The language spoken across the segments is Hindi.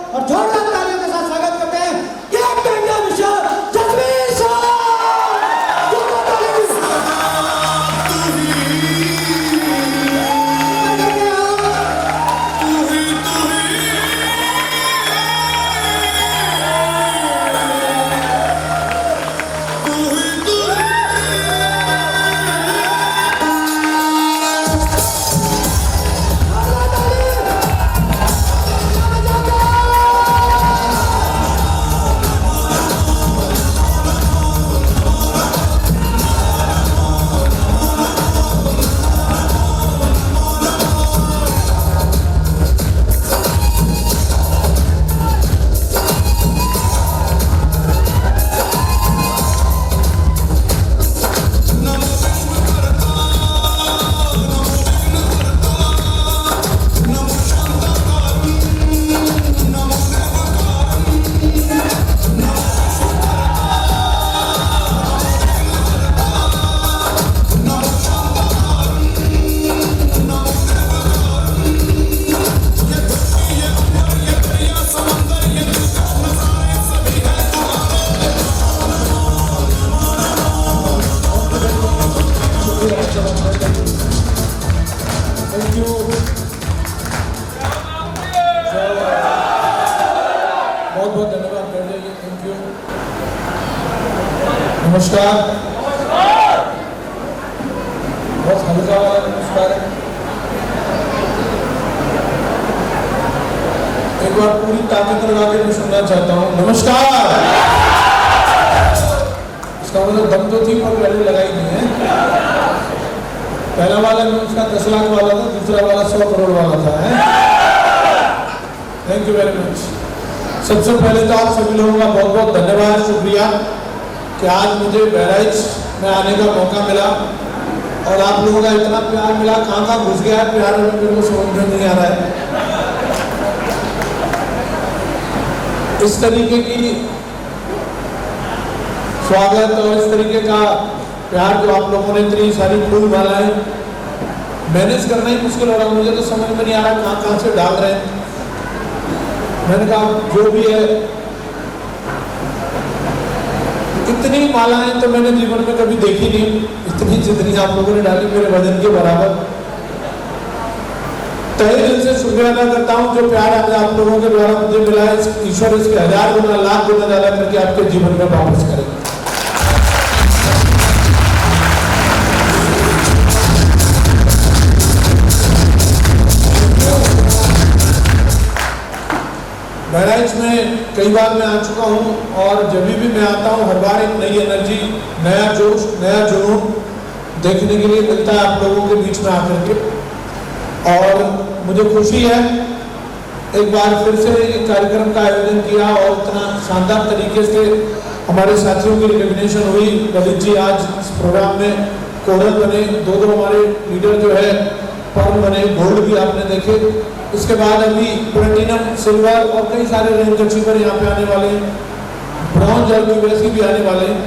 और जोरदार तालियों के साथ स्वागत करते हैं captain India mister Jasvir sir. बहुत बहुत धन्यवाद पहले ये, थैंक यू। नमस्कार। बहुत हल्का वाला नमस्कार है। एक बार पूरी ताकत लगा के मैं सुनना चाहता हूँ नमस्कार। इसका मतलब दम तो थी पर पहले लगाई नहीं है। पहला वाला नमस्कार 10 लाख वाला था, दूसरा वाला 100 करोड़ वाला था है? Thank you very much. सबसे पहले तो आप सभी लोगों का बहुत बहुत धन्यवाद, शुक्रिया कि आज मुझे बहराइच में आने का मौका मिला और आप लोगों का इतना प्यार मिला। कहाँ कहाँ घुस गया है प्यार, मेरे को समझ में नहीं आ रहा है। इस तरीके की स्वागत और इस तरीके का प्यार जो आप लोगों ने इतनी सारी फूल मालाएं मैनेज करना ही मुश्किल हो रहा है। मुझे तो समझ में नहीं आ रहा कहाँ कहाँ से डाल रहे हैं। मैंने कहा जो भी है, इतनी मालाएं तो मैंने जीवन में कभी देखी नहीं, इतनी जितनी आप लोगों ने डाली मेरे वजन के बराबर। तहे दिल से शुक्रिया अदा करता हूं जो प्यार आज आप लोगों के द्वारा मुझे मिला है। ईश्वर इसके 1000 गुना लाख गुना ज्यादा करके आपके जीवन में वापस करेगा। बहराइच में कई बार मैं आ चुका हूँ और जब भी मैं आता हूँ हर बार एक नई एनर्जी, नया जोश, नया जुनून देखने के लिए मिलता है आप लोगों के बीच में आकर के। और मुझे खुशी है एक बार फिर से एक कार्यक्रम का आयोजन किया और इतना शानदार तरीके से हमारे साथियों की रिकॉग्निशन हुई। ललित जी आज इस प्रोग्राम में कोरल बने, दो हमारे लीडर जो है पर्ल बने, गोल्ड भी आपने देखे। इसके बाद अभी प्लेटिनम, सिल्वर और कई सारे रैंक अचीवर यहाँ पे आने वाले हैं, ब्रॉन्ज और यूएससी भी आने वाले हैं।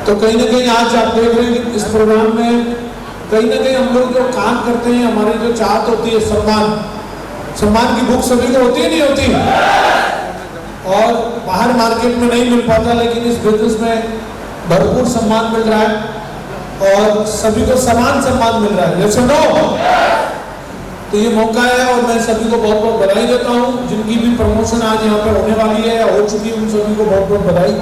तो कहीं ना कहीं आज आप देख रहे हैं कि इस प्रोग्राम में कहीं ना कहीं हम लोग जो काम करते हैं, हमारी जो चाहत होती है सम्मान की भूख सभी को होती है नहीं होती, और बाहर मार्केट में नहीं मिल पाता, लेकिन इस बिजनेस में भरपूर सम्मान मिल रहा है और सभी को समान सम्मान मिल रहा है। जैसे नो तो ये मौका है और मैं सभी को बहुत बहुत बधाई देता हूँ। जिनकी भी प्रमोशन आज यहाँ पर होने वाली है, हो चुकी है, उन सभी को बहुत बहुत बधाई।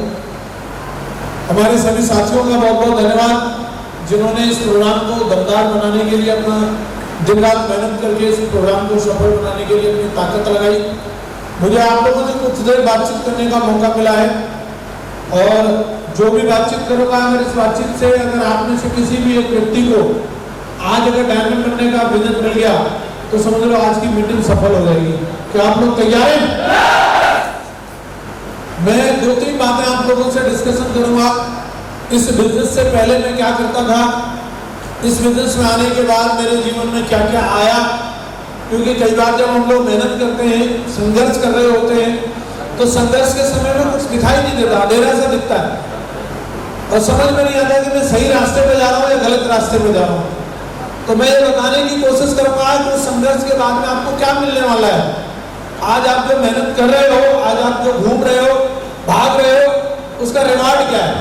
हमारे सभी साथियों का बहुत बहुत धन्यवाद जिन्होंने इस प्रोग्राम को दमदार बनाने के लिए अपना दिन रात मेहनत करके इस प्रोग्राम को सफल बनाने के लिए अपनी ताकत लगाई। मुझे आप लोगों से कुछ देर बातचीत करने का मौका मिला है और जो भी बातचीत करूँगा, अगर इस बातचीत से अगर आप में से किसी भी एक व्यक्ति को आज अगर डायमंड बनने का विजन मिल गया तो समझ लो आज की मीटिंग सफल हो जाएगी। क्या आप लोग तैयार हैं? मैं 2-3 बातें आप लोगों से डिस्कशन करूंगा। इस बिजनेस से पहले मैं क्या करता था, इस बिजनेस में आने के बाद मेरे जीवन में क्या क्या आया, क्योंकि कई बार जब हम लोग मेहनत करते हैं, संघर्ष कर रहे होते हैं, तो संघर्ष के समय में कुछ दिखाई नहीं देता, अंधेरा सा दिखता है और समझ में नहीं आता कि मैं सही रास्ते पे जा रहा हूँ या गलत रास्ते पे जा रहा हूँ। तो मैं ये बताने की कोशिश करूंगा कि उस संघर्ष के बाद में आपको क्या मिलने वाला है। आज आप जो मेहनत कर रहे हो, आज आप जो घूम रहे हो, भाग रहे हो, उसका रिवार्ड क्या है?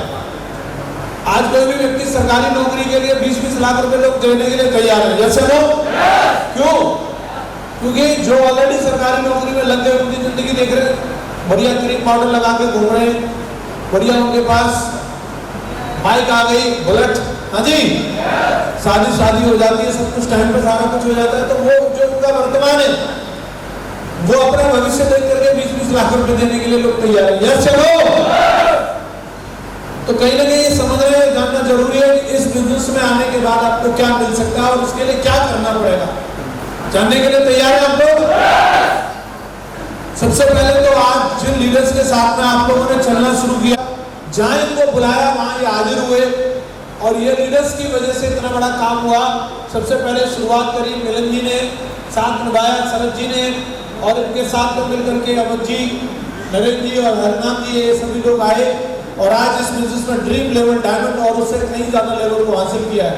आज कोई भी व्यक्ति सरकारी नौकरी के लिए 20-20 लाख रुपए लोग देने के लिए तैयार है, जैसे वो क्यों? क्योंकि जो ऑलरेडी सरकारी नौकरी में लग गए उनकी जिंदगी देख रहे हैं, बढ़िया क्रीम पाउडर लगा के घूम रहे हैं, बढ़िया उनके पास बाइक आ गई, बुलेट, हाँ जी, शादी हो जाती है, सब कुछ टाइम पे सारा कुछ हो जाता है, तो वो जो उनका वर्तमान है वो अपना भविष्य देख करके 20-20 लाख रुपए देने के लिए लोग तैयार है, यस चलो। तो कहीं ना कहीं ये समझना जानना जरूरी है कि इस बिजनेस में आने के बाद आपको क्या मिल सकता है और उसके लिए क्या करना पड़ेगा। जानने के लिए तैयार है आप लोग? सबसे पहले तो आज जिन लीडर्स के साथ में आप लोगों ने चलना शुरू किया, जहां इनको बुलाया वहां ये हाजिर हुए और ये लीडर्स की वजह से इतना बड़ा काम हुआ। सबसे पहले शुरुआत करी मिलन जी ने, साथ निभाया शरद जी ने, और इनके साथ में मिलकर के अवध जी, नरेंद्र जी और हरनाम जी, ये सभी लोग आए और आज इस बिजनेस में ड्रीम लेवल, डायमंड और उससे कहीं ज्यादा लेवल को हासिल किया है।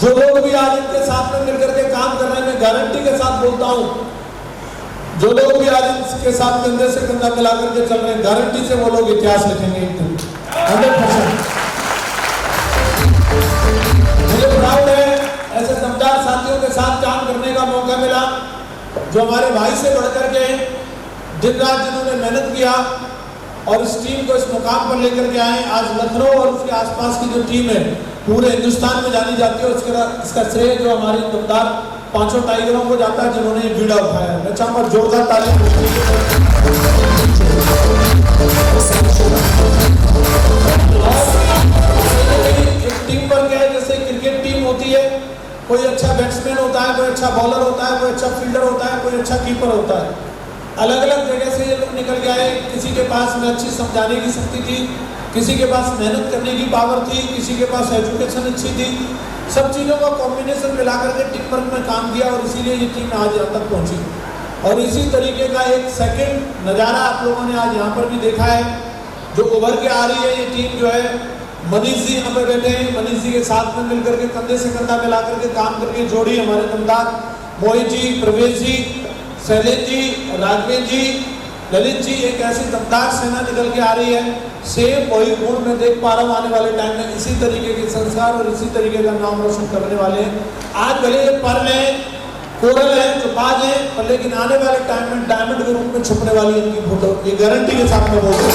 जो लोग भी आज इनके साथ में मिलकर के काम कर रहे हैं, मैं गारंटी के साथ बोलता हूं, जो लोग भी आज इनके साथ कंधे से कंधा मिला करके चल रहे हैं, गारंटी से वो लोग इतिहास लिखेंगे एक दिन, 100%। मुझे प्राउड है ऐसे दमदार साथियों के साथ काम करने का मौका मिला, जो हमारे भाई से बढ़कर के दिन रात जिन्होंने मेहनत किया और इस टीम को इस मुकाम पर लेकर के आए। आज लखनऊ और उसके आसपास की जो टीम है पूरे हिंदुस्तान में जानी जाती है, इसका श्रेय जो हमारे दमदार 500 टाइगरों को जाता है जिन्होंने ये बीड़ा उठाया। मैं चाहूंगा जोरदार ताली। एक टीम पर क्या है, जैसे क्रिकेट टीम होती है, कोई अच्छा बैट्समैन होता है, कोई अच्छा बॉलर होता है, कोई अच्छा फील्डर होता है, कोई अच्छा कीपर होता है। अलग अलग जगह से ये लोग निकल के आए। किसी के पास में अच्छी समझाने की शक्ति थी, किसी के पास मेहनत करने की पावर थी, किसी के पास एजुकेशन अच्छी थी। सब चीज़ों का कॉम्बिनेशन मिलाकर के टीम वर्क में काम किया और इसीलिए ये टीम आज यहाँ तक पहुँची। और इसी तरीके का एक सेकंड नज़ारा आप लोगों ने आज यहाँ पर भी देखा है, जो उभर के आ रही है ये टीम जो है। मनीष जी यहाँ पे बैठे हैं, मनीष जी के साथ में मिलकर के कंधे से कंधा मिला करके काम करके जोड़ी हमारे दमदार मोहित जी, प्रवेश जी, शैलेश जी, राघवेंद्र जी, ललित जी, एक ऐसी दमदार सेना निकल के आ रही है। सेम वही गुण मैं देख पा रहा हूँ आने वाले टाइम में, इसी तरीके के संस्कार और इसी तरीके का नाम रोशन करने वाले हैं। आज भले ये पर्ल है, कोरल है, चुपाज है, पर लेकिन आने वाले टाइम में डायमंड के रूप में छुपने वाली इनकी फोटो, ये गारंटी के साथ में बोलते हैं।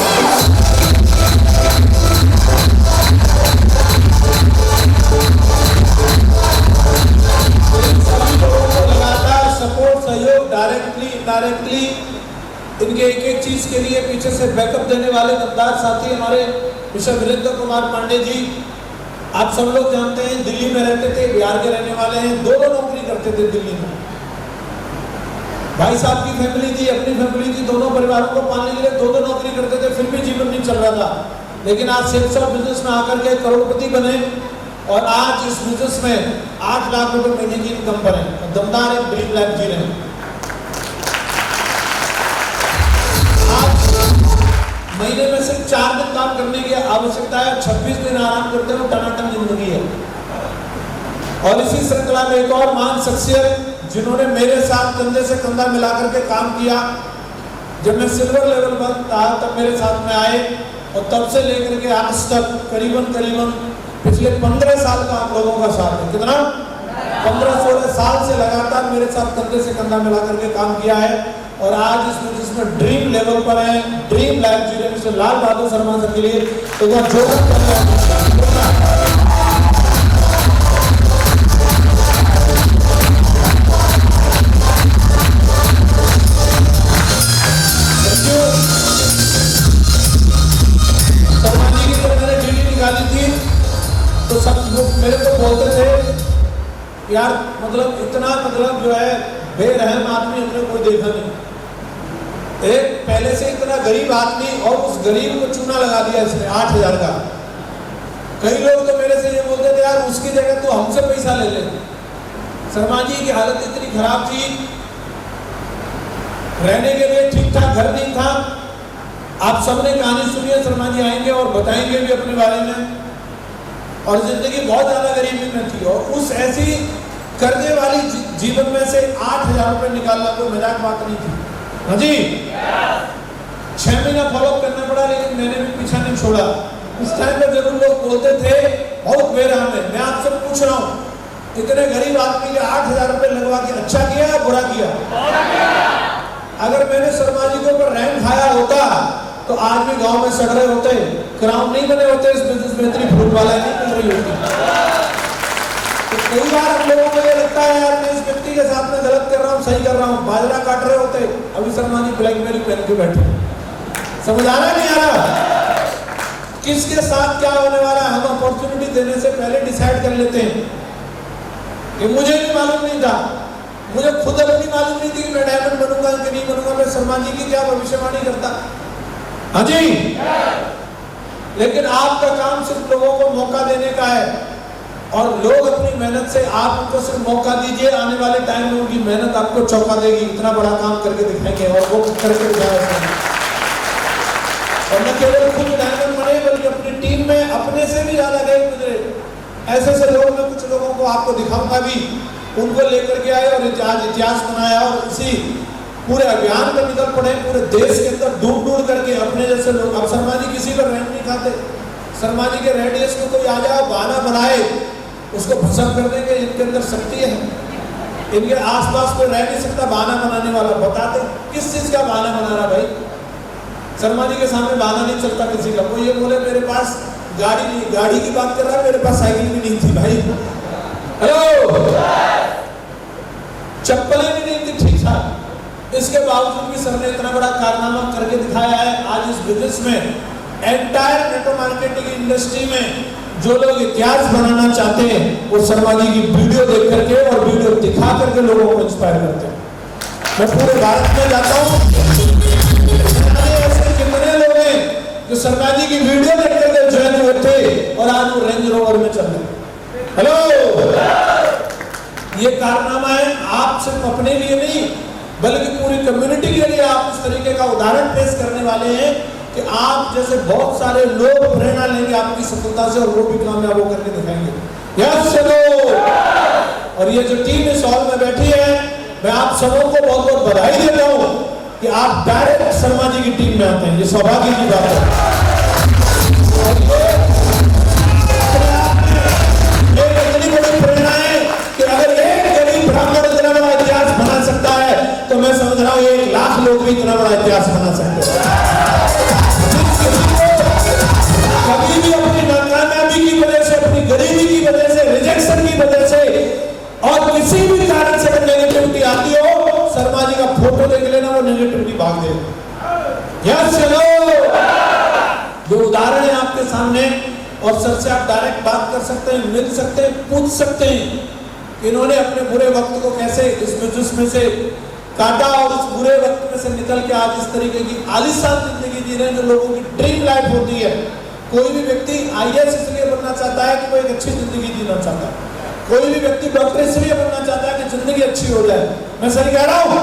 सपोर्ट, सहयोग, डायरेक्टली इनडायरेक्टली इनके एक एक चीज के लिए पीछे से बैकअप देने वाले दमदार साथी हमारे मिस्टर वीरेंद्र कुमार पांडे जी। आप सब लोग जानते हैं दिल्ली में रहते थे, बिहार के रहने वाले हैं, दोनों नौकरी करते थे दिल्ली में। भाई साहब की फैमिली थी, अपनी फैमिली थी, दोनों परिवारों को पालने के लिए दो नौकरी करते थे, फिर भी जीवन नहीं चल रहा था। लेकिन आज सेल्स ऑफ बिजनेस में आकर के करोड़पति बने और आज इस बिजनेस में 8 लाख रुपए महीने की इनकम पर है। दमदार एक ड्रीम लाइफ जी रहे हैं। आज महीने में सिर्फ 4 दिन काम करने की आवश्यकता है, 26 दिन आराम करते हो, टनाटन जिंदगी है। और इसी श्रृंखला में एक और महान शख्सियत जिन्होंने मेरे साथ कंधे से कंधा मिलाकर के काम किया, जब मैं सिल्वर लेवल पर था तब मेरे साथ में आए और तब से लेकर के आज तक करीबन पिछले 15 साल का आप लोगों का साथ है। कितना? 15-16 साल से लगातार मेरे साथ कंधे से कंधा मिला करके काम किया है और आज इस बिजनेस में ड्रीम लेवल पर है, ड्रीम लाइफ जी रहे मिस्टर लाल बहादुर शर्मा सर के लिए तो वह जोर कर रहे हैं। तो सब लोग मेरे को बोलते थे यार मतलब इतना मतलब जो है बेरहम आदमी हमने कोई देखा नहीं। एक पहले से इतना गरीब आदमी और उस गरीब को चूना लगा दिया इसने 8,000 का। कई लोग तो मेरे से ये बोलते थे यार उसकी जगह तो हमसे पैसा ले ले। शर्मा जी की हालत इतनी खराब थी, रहने के लिए ठीक ठाक घर नहीं था। आप सबने कहानी सुनी है, शर्मा जी आएंगे और बताएंगे भी अपने बारे में। और जिंदगी बहुत ज्यादा गरीबी में थी और उस ऐसी कर्जे वाली जीवन में से 8,000 रुपए निकालना कोई मजाक बात नहीं थी। हाँ जी, 6 महीना फॉलो करना पड़ा, लेकिन मैंने भी पीछा नहीं छोड़ा। उस टाइम पे जरूर लोग बोलते थे बहुत बेरहम है। मैं आपसे पूछ रहा हूँ, इतने गरीब आदमी के 8,000 रुपए लगवा के अच्छा किया या बुरा किया? अगर मैंने शर्मा जी के ऊपर रैंक खाया होता तो आज भी गांव में सड़ रहे होते, क्राउन नहीं बने होते, इस बिजनेस में इतनी फूट वाला नहीं मिल रही होती। तो कई बार हम लोगों को ये लगता है यार मैं इस व्यक्ति के साथ में गलत कर रहा हूँ, सही कर रहा हूँ, बाजरा काट रहे होते, अभी शर्मा जी ब्लैकबेरी पहन के बैठे। समझ आ रहा नहीं आ रहा? किसके साथ क्या होने वाला है हम अपॉर्चुनिटी देने से पहले डिसाइड कर लेते हैं। कि मुझे भी मालूम नहीं था, मुझे खुद अपनी मालूम नहीं थी कि मैं डायमंड बनूंगा कि नहीं बनूंगा, मैं शर्मा जी की क्या भविष्यवाणी करता। हाँ जी, लेकिन आपका काम सिर्फ लोगों को मौका देने का है, और लोग अपनी मेहनत से आप उनको सिर्फ मौका दीजिए, आने वाले टाइम में उनकी मेहनत आपको चौंका देगी, इतना बड़ा काम करके दिखाएंगे और वो करके दिखाएंगे। और न केवल खुद डायमंड बने बल्कि अपनी टीम में अपने से भी ज्यादा गए गुजरे ऐसे से लोग, मैं कुछ लोगों को आपको दिखाऊंगा भी, उनको लेकर के आए और आज इतिहास बनाया। और इसी पूरे अभियान पर निकल पड़े, पूरे देश के अंदर ढूंढ ढूंढ करके अपने जैसे लोग। अब शर्मा जी किसी पर रैंक नहीं खाते, शर्मा जी के रेडियस में कोई आ जाए बहाना बनाए उसको भस्म करने के इनके अंदर शक्ति है। इनके आसपास कोई रह नहीं सकता बहाना बनाने वाला। बताते किस चीज का बहाना बना रहा भाई? शर्मा जी के सामने बहाना नहीं चलता किसी का। कोई ये बोले मेरे पास गाड़ी नहीं, गाड़ी की बात कर रहा है, मेरे पास साइकिल भी नहीं थी भाई। हेलो, चप्पलें भी नहीं थी ठीक ठाक, इसके बावजूद भी सर ने इतना बड़ा कारनामा करके दिखाया है। आज इस बिजनेस में एंटायर नेटवर्क मार्केटिंग इंडस्ट्री में जो लोग इतिहास बनाना चाहते हैं वो शर्मा जी की वीडियो देख करके और वीडियो दिखा करके लोगों को इंस्पायर करते हैं। मैं पूरे भारत में जाता हूँ, ऐसे कितने लोग हैं जो शर्मा जी की वीडियो देख करके ज्वाइन हुए थे और आज वो रेंज रोवर में चल रहे। हेलो, ये कारनामा है आप सिर्फ अपने लिए नहीं बल्कि पूरी कम्युनिटी के लिए आप इस तरीके का उदाहरण पेश करने वाले हैं कि आप जैसे बहुत सारे लोग प्रेरणा लेंगे आपकी सफलता से और वो भी कामयाब हो करके दिखाएंगे। यस चलो, और ये जो टीम इस हॉल में बैठी है, मैं आप सबों को बहुत बहुत बधाई देता हूँ कि आप डायरेक्ट शर्मा जी की टीम में आते हैं। ये सौभाग्य की बात है। इतनी बड़ी प्रेरणा है कि अगर एक गरीब ब्राह्मण इतना बड़ा इतिहास बना सकता है तो मैं समझ रहा हूँ 1 लाख लोग भी इतना बड़ा इतिहास बना सकते हैं। कभी भी अपनी नाकामयाबी की वजह से, अपनी गरीबी की वजह से, रिजेक्शन की वजह से और किसी भी कारण से अगर नेगेटिविटी आती हो, शर्मा जी का फोटो देख लेना, वो नेगेटिविटी भाग दे। यस चलो, जो उदाहरण है आपके सामने, और सर से आप डायरेक्ट बात कर सकते हैं, मिल सकते हैं, पूछ सकते हैं कि इन्होंने अपने बुरे वक्त को कैसे इस बिजनेस में से काटा और उस बुरे वक्त में से निकल के आज इस तरीके की आलीशान जिंदगी जी रहे हैं जो लोगों की ड्रीम लाइफ होती है। कोई भी व्यक्ति IAS इसलिए बनना चाहता है कि वो एक अच्छी जिंदगी जीना चाहता है। कोई भी व्यक्ति डॉक्टर इसलिए बनना चाहता है कि जिंदगी अच्छी हो जाए। मैं सही कह रहा हूँ?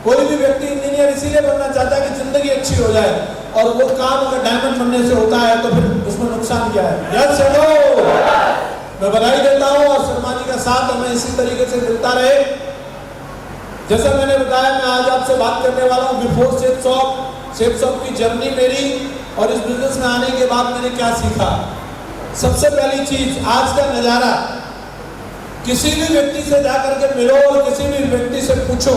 कोई भी व्यक्ति इंजीनियर इसीलिए बनना चाहता है कि जिंदगी अच्छी हो जाए, और वो काम अगर डायमंड बनने से होता है तो फिर उसमें नुकसान क्या है? यस चलो, मैं बधाई देता हूँ और शर्मा जी का साथ हमें इसी तरीके से मिलता रहे। जैसा मैंने बताया, मैं आज आपसे बात करने वाला हूँ बिफोर शेप शॉप की जर्नी मेरी, और इस बिजनेस में आने के बाद मैंने क्या सीखा। सबसे पहली चीज, आज का नजारा, किसी भी व्यक्ति से जाकर के मिलो और किसी भी व्यक्ति से पूछो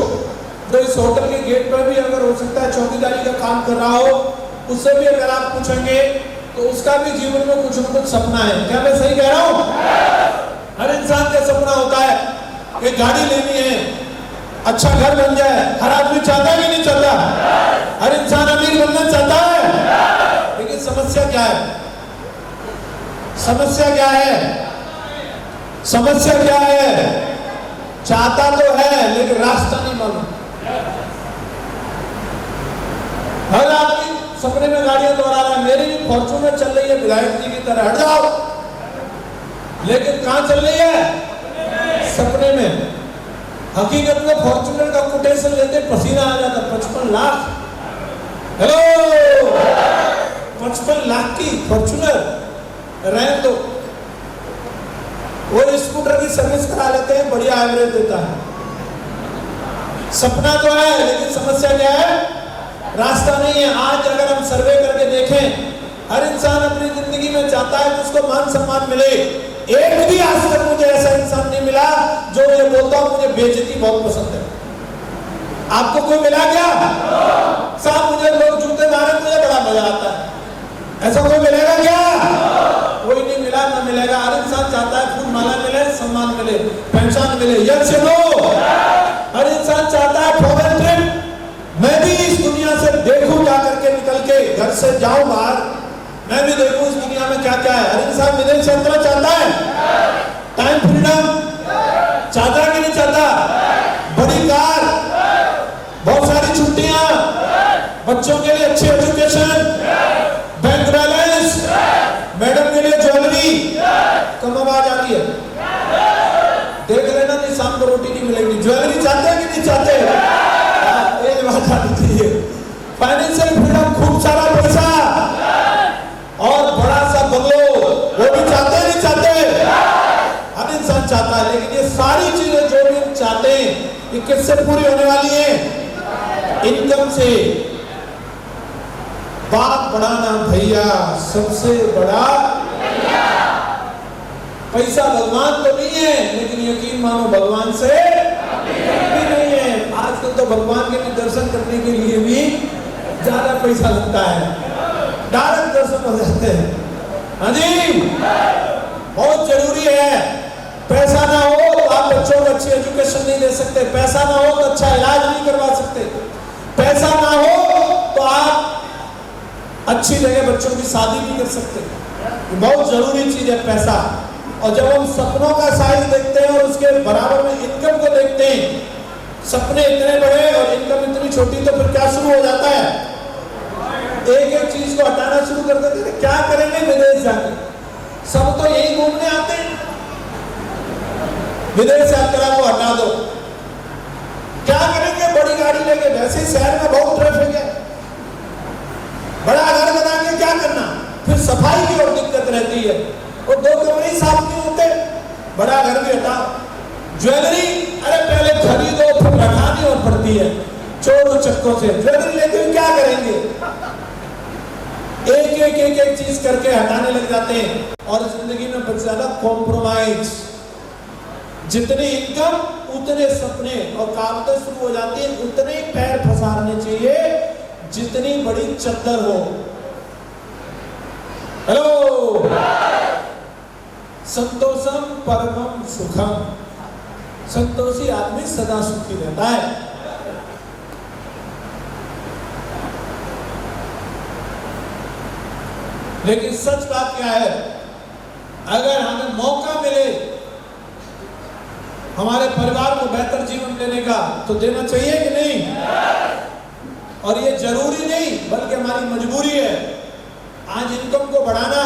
जो इस होटल के गेट पर भी अगर हो सकता है चौकीदारी का काम कर रहा हो, उससे भी अगर आप पूछेंगे तो उसका भी जीवन में कुछ न कुछ सपना है। क्या मैं सही कह रहा हूँ? हर इंसान का सपना होता है कि गाड़ी लेनी है, अच्छा घर बन जाए। हर आदमी चाहता है कि नहीं चाहता? हर इंसान अमीर बनना चाहता है, लेकिन समस्या क्या है? समस्या क्या है? समस्या क्या है? चाहता तो है लेकिन रास्ता नहीं मालूम। हर आदमी सपने में गाड़ियां दोहरा रहा है, मेरी भी फॉर्च्यूनर चल रही है विधायक जी की तरह, हट जाओ। लेकिन कहां चल रही है? सपने में। हकीकत में फॉर्च्यूनर का कोटेशन लेते पसीना आ जाता। 55 लाख, हेलो, 55 लाख की फॉर्च्यूनर रहने दो, वो स्कूटर की सर्विस करा लेते हैं, बढ़िया एवरेज देता है। सपना तो है लेकिन समस्या रास्ता नहीं है। आज अगर हम सर्वे करके देखें, हर इंसान अपनी जिंदगी में चाहता है कि उसको मान सम्मान मिले। एक भी आज तक मुझे ऐसा इंसान नहीं मिला जो ये बोलता हूं मुझे बेइज्जती बहुत पसंद है। आपको कोई मिला क्या? साहब मुझे लोग जूते मारे मुझे बड़ा मजा आता है, ऐसा कोई मिलेगा क्या? कोई नहीं मिला, ना मिलेगा। हर इंसान चाहता है फूल माला मिले, सम्मान मिले, पहचान मिले। Yes no? हर इंसान चाहता है फॉरेन ट्रिप, मैं भी इस दुनिया से देखूं, जा करके निकल के घर से जाऊं बाहर, मैं भी देखूं इस दुनिया में क्या क्या है। हर इंसान विदेश यात्रा चाहता है, टाइम फ्रीडम चाहता है कि नहीं चाहता? बड़ी कार, बहुत सारी छुट्टियां, बच्चों के लिए अच्छी एजुकेशन, बैंक बैलेंस, मैडम के लिए ज्वेलरी। कम आवाज आ रही है, देख लेना नहीं शाम को रोटी नहीं मिलेगी। ज्वेलरी चाहते हैं कि नहीं चाहते? एक बात आनी चाहिए। फाइनेंशियल फ्रीडम, खूब सारा पैसा और बड़ा सा बंगलो, वो भी चाहते हैं नहीं चाहते? हर इंसान चाहता है। लेकिन ये सारी चीजें जो भी हम चाहते हैं ये किससे पूरी होने वाली है? इनकम से। बाप बड़ा ना भैया, सबसे बड़ा पैसा भगवान तो नहीं है, लेकिन यकीन मानो भगवान से भी नहीं है। आजकल तो भगवान के भी दर्शन करने के लिए भी ज्यादा पैसा लगता है, डायरेक्ट दर्शन हो जाते हैं। हाँ जी, बहुत जरूरी है। पैसा ना हो तो आप बच्चों को अच्छी एजुकेशन नहीं दे सकते, पैसा ना हो तो अच्छा इलाज नहीं करवा सकते, पैसा ना हो तो आप अच्छी जगह बच्चों की शादी नहीं कर सकते। बहुत जरूरी चीज है पैसा। और जब हम सपनों का साइज देखते हैं और उसके बराबर में इनकम को देखते हैं, सपने इतने बड़े और इनकम इतनी छोटी, तो फिर क्या शुरू हो जाता है? एक एक चीज को हटाना शुरू कर देते हैं। क्या करेंगे विदेश जाकर? सब तो यही घूमने आते हैं, विदेश यात्रा को हटा दो। क्या करेंगे बड़ी गाड़ी लेके? वैसे शहर में बहुत ट्रैफिक है, बड़ा घर बना के क्या करना? फिर सफाई की और दिक्कत रहती है, और 2 कमरे ही साफ नहीं होते, बड़ा घर भी हटाओ। ज्वेलरी, अरे पहले खरीदो फिर रखानी और पड़ती है चोरों चक्कों से। ज्वेलरी लेके क्या करेंगे? एक चीज करके हटाने लग जाते हैं। और जिंदगी में बहुत ज्यादा कॉम्प्रोमाइज। जितनी इनकम उतने सपने और कहावतें शुरू हो जाती हैं, उतने पैर फंसाने चाहिए जितनी बड़ी चद्दर हो। हेलो, संतोषम परमम सुखम, संतोषी आदमी सदा सुखी रहता है। लेकिन सच बात क्या है? अगर हमें मौका मिले हमारे परिवार को बेहतर जीवन देने का, तो देना चाहिए कि नहीं? और ये जरूरी नहीं बल्कि हमारी मजबूरी है। आज इनकम को बढ़ाना,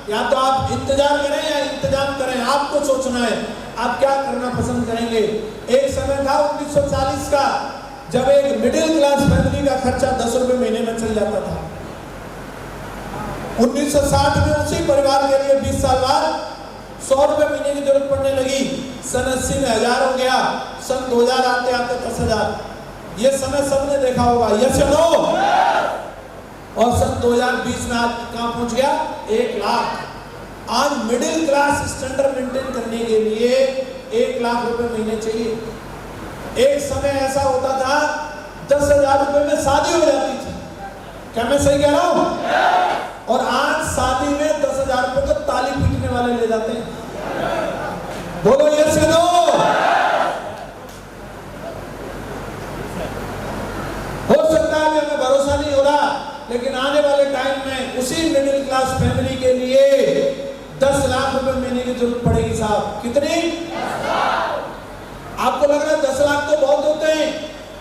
या तो आप इंतजार करें या इंतजाम करें, आपको सोचना है आप क्या करना पसंद करेंगे। एक समय था 1940 का, जब एक मिडिल क्लास फैमिली का खर्चा 10 रुपए महीने में चल जाता था। 1960 में उसी परिवार के लिए 20 साल बाद 100 रुपए महीने की जरूरत पड़ने लगी। सन 80 में 1000 हो गया, सन 2000 आते आते 10,000। ये समय सबने देखा होगा, यस या नो? और सन 2020 में आज कहां पहुंच गया? 1 लाख। आज मिडिल क्लास स्टैंडर्ड मेंटेन करने के लिए 1 लाख रुपए महीने चाहिए। एक समय ऐसा होता था 10,000 रुपए में शादी हो जाती थी। क्या मैं सही कह रहा हूं? और आज शादी में 10,000 रुपए को ताली पीटने वाले ले जाते हैं। बोलो यस या नो? हो सकता है हमें भरोसा नहीं हो रहा, लेकिन आने वाले टाइम में उसी मिडिल क्लास फैमिली के लिए 10 लाख रुपए महीने की जरूरत पड़ेगी। साहब कितनी? आपको लग रहा है 10 लाख तो बहुत होते हैं?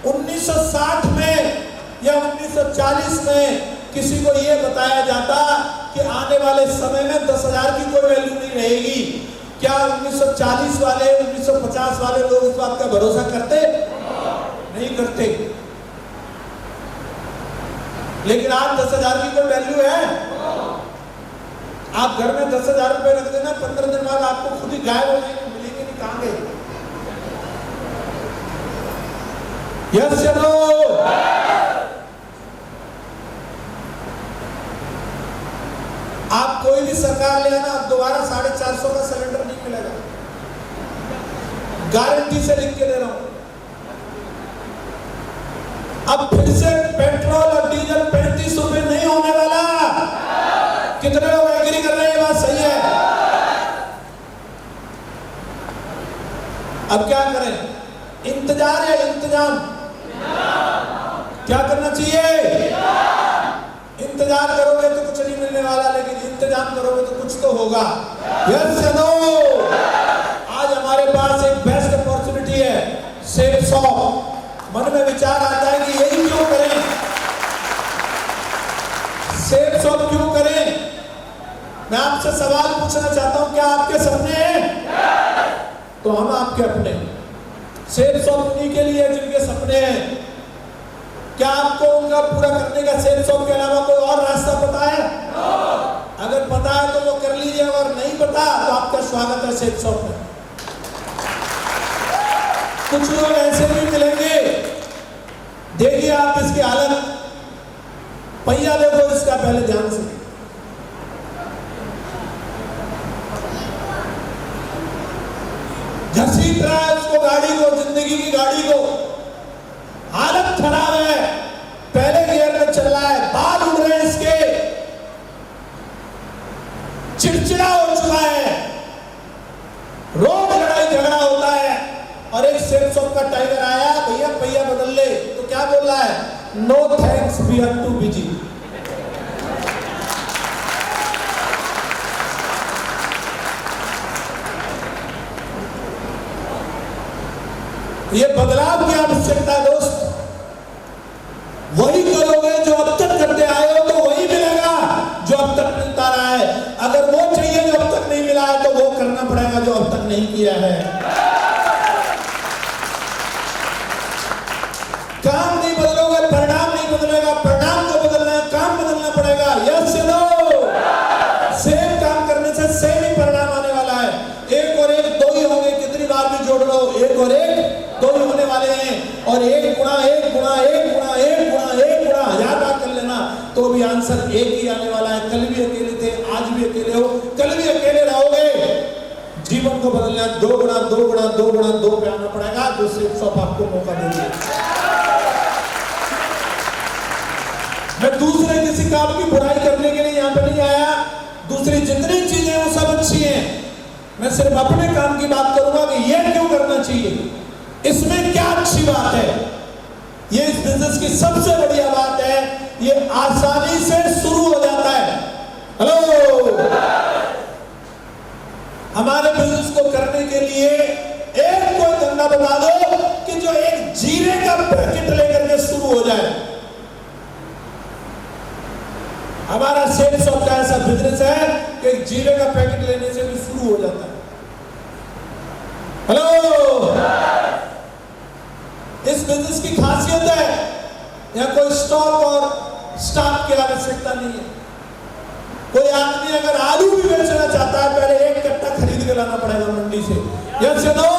1960 में या 1940 में किसी को यह बताया जाता कि आने वाले समय में 10,000 की कोई वैल्यू नहीं रहेगी, क्या 1940 वाले 1950 वाले लोग इस बात का भरोसा करते? नहीं करते। लेकिन आज 10,000 की कोई वैल्यू है? आप घर में 10,000 रुपए रख देना, 15 दिन बाद आपको खुद ही गायब हो जाएंगे, मिलेंगे नहीं, कहां गए? यस या नो? ले आना, अब दोबारा 450 का सिलेंडर नहीं मिलेगा, गारंटी से लिख के दे रहा हूं। अब फिर से पेट्रोल और डीजल 35 रुपए नहीं होने वाला। कितने लोग एग्री कर रहे हैं? ये बात सही है। अब क्या करें? इंतजार या इंतजाम? क्या करना चाहिए? इंतजार करोगे तो कुछ नहीं मिलने वाला, लेकिन इंतजाम करोगे तो कुछ तो होगा। यस या नो? आज हमारे पास एक बेस्ट अपॉर्चुनिटी है, सेफ शॉप। मन में विचार आता है कि यही क्यों करें, सेफ शॉप क्यों करें? मैं आपसे सवाल पूछना चाहता हूं, क्या आपके सपने हैं? तो हम आपके अपने। सेफ शॉप उन्हीं के लिए जिनके सपने हैं। क्या आपको उनका पूरा करने का सेफ शॉप के अलावा कोई और रास्ता पता है? अगर पता है तो वो कर लीजिए, और नहीं पता तो आपका स्वागत है सेफ शॉप में। कुछ लोग ऐसे भी मिलेंगे, देखिए आप इसकी हालत, पहिया देखो इसका पहले ध्यान से, घसीट रहा है उसको, गाड़ी को, जिंदगी की गाड़ी को, हालत खराब है, पहले गियर में चल रहा है, बाल उड़ रहे हैं इसके, चिड़चिड़ा हो चुका है, रोज लड़ाई झगड़ा होता है, और एक सेफ शॉप का टाइगर आया, भैया पहिया बदल ले, तो क्या बोल रहा है? No thanks, we are too busy. ये बदलाव की आवश्यकता है दोस्त। वही करोगे जो अब तक करते आए हो, तो वही मिलेगा जो अब तक मिलता रहा है। अगर वो चाहिए जो अब तक नहीं मिला है, तो वो करना पड़ेगा जो अब तक नहीं किया है। काम नहीं बदलोगे, परिणाम नहीं बदलेगा, परिणाम को बदलना है, काम बदलना पड़ेगा। यस या नो? सेम काम करने से सेम ही परिणाम आने वाला है। एक और एक दो ही होंगे, कितनी बार भी जोड़ लो, एक और एक दो ही होने वाले हैं, और एक गुणा एक गुणा एक गुणा एक गुणा एक गुणा 1000 बार कर लेना तो भी आंसर एक ही आने वाला है। कल भी अकेले थे, आज भी अकेले हो, कल भी अकेले रहोगे। जीवन को बदलना 2 गुणा 2 गुणा 2 गुणा 2 पे आना पड़ेगा, जो सेफ शॉप आपको मौका देंगे। मैं दूसरे किसी काम की बुराई करने के लिए यहाँ पे नहीं आया। दूसरी जितनी चीजें हैं वो सब अच्छी हैं, मैं सिर्फ अपने काम की बात करूंगा कि ये क्यों करना चाहिए, इसमें क्या अच्छी बात है। ये इस बिजनेस की सबसे बढ़िया बात है, ये आसानी से शुरू हो जाता है। हेलो, हमारे बिजनेस को करने के लिए एक कोई धंधा बता दो कि जो एक जीरे का पैकेट लेकर के शुरू हो जाए। हमारा सेफ शॉप का ऐसा बिजनेस है कि एक जीरे का पैकेट लेने से भी शुरू हो जाता है। हेलो, इस बिजनेस की खासियत है, यहाँ कोई स्टॉक और स्टाफ की आवश्यकता नहीं है। कोई आदमी अगर आलू भी बेचना चाहता है, पहले एक कट्टा खरीद के लाना पड़ेगा मंडी से। यस या नो?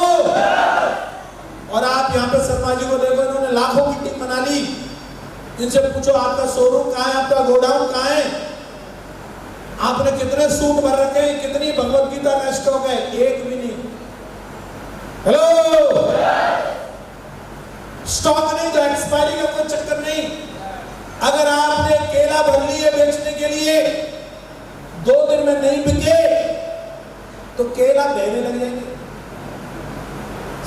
और आप यहाँ पे शर्मा जी को देखो, इन्होंने लाखों की टीम बना ली। इनसे पूछो आपका शोरूम कहाँ है, आपका गोडाउन कहाँ है, आपने कितने सूट भर रखे हैं, कितनी भगवत गीता का स्टॉक है? एक भी नहीं। हेलो, स्टॉक नहीं तो एक्सपायरी का कोई चक्कर नहीं। अगर आपने केला भर लिए बेचने के लिए, 2 दिन में नहीं बिके तो केला बहने लग जाएंगे।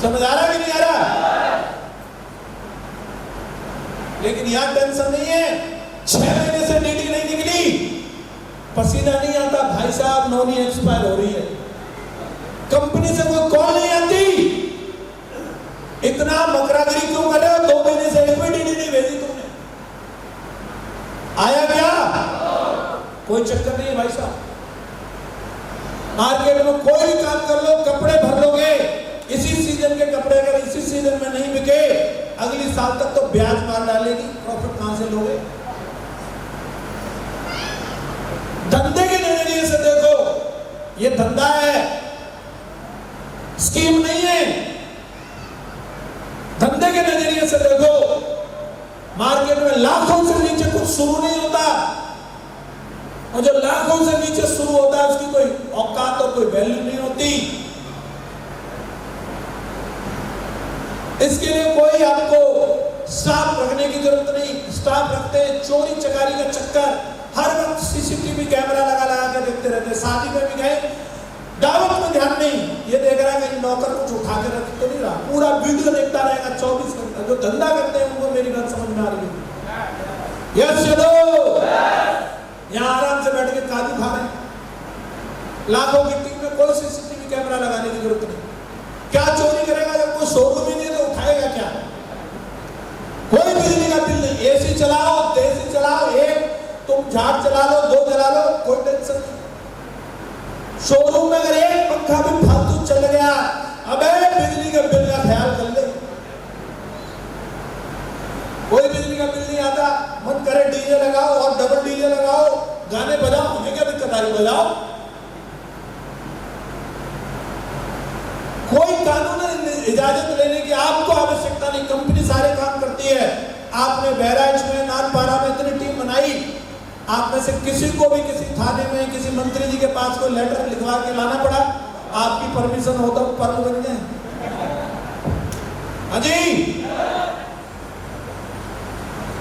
समझ आ रहा है कि नहीं आ रहा? लेकिन यहां टेंशन नहीं है, 6 महीने से नीति नहीं निकली, पसीना नहीं आता, भाई साहब नौनी एक्सपायर हो रही है, कंपनी से कोई कॉल नहीं आती, इतना मकरागिरी क्यों कर रहे हो? 2 महीने से एक भी डीडी नहीं भेजी तुमने, आया क्या? कोई चक्कर नहीं है भाई साहब। मार्केट में कोई भी काम कर लो, कपड़े भर लोगे, इसी सीजन के कपड़े अगर इसी सीजन में नहीं बिके, अगली साल तक तो ब्याज मार डालेगी, प्रॉफिट कहां से लोगे? धंधे के नजरिए से देखो, ये धंधा है, स्कीम नहीं है। धंधे के नजरिए से देखो, मार्केट में लाखों से नीचे कुछ शुरू नहीं होता। और जो लाखों से नीचे शुरू होता है उसकी कोई औकात और कोई वैल्यू नहीं होती। इसके लिए कोई आपको स्टाफ रखने की जरूरत नहीं। स्टाफ रखते हैं, चोरी चकारी का चक्कर, हर वक्त सीसीटीवी कैमरा लगा के देखते रहते। शादी में भी गए, दावत में ध्यान नहीं, ये देख रहा है कि नौकर कुछ उठा के रख तो नहीं रहा, पूरा वीडियो देखता रहेगा 24 घंटे। जो धंधा करते हैं उनको मेरी बात समझ में आ रही है? यस चलो, यहाँ आराम से बैठ के काजू खा रहे हैं। लाखों की टीम में कोई सीसीटीवी कैमरा लगाने की जरूरत नहीं। क्या चोरी करेगा जब कोई शोरूम ही नहीं तो उठाएगा क्या? कोई बिजली का बिल नहीं, एसी चलाओ, देसी चलाओ, एक तुम झाड़ चला लो, दो चला लो, कोई टेंशन नहीं। शोरूम में अगर एक पंखा भी फालतू चल गया, अबे बिजली के बिल का ख्याल कर ले। कोई बिजली का बिल नहीं आता, मन करे डीजे लगाओ और डबल डीजे लगाओ, गाने बजाओ, हमें क्या दिक्कत आ रही, बजाओ। कोई कानून इजाजत लेने की आपको आवश्यकता नहीं, कंपनी सारे काम करती है। आपने बहराइच में, नाथपारा में इतनी टीम बनाई, आप में से किसी को भी किसी थाने में किसी मंत्री जी के पास कोई लेटर लिखवा के लाना पड़ा? आपकी परमिशन हो तो पर्व बन जाए। हाँ जी,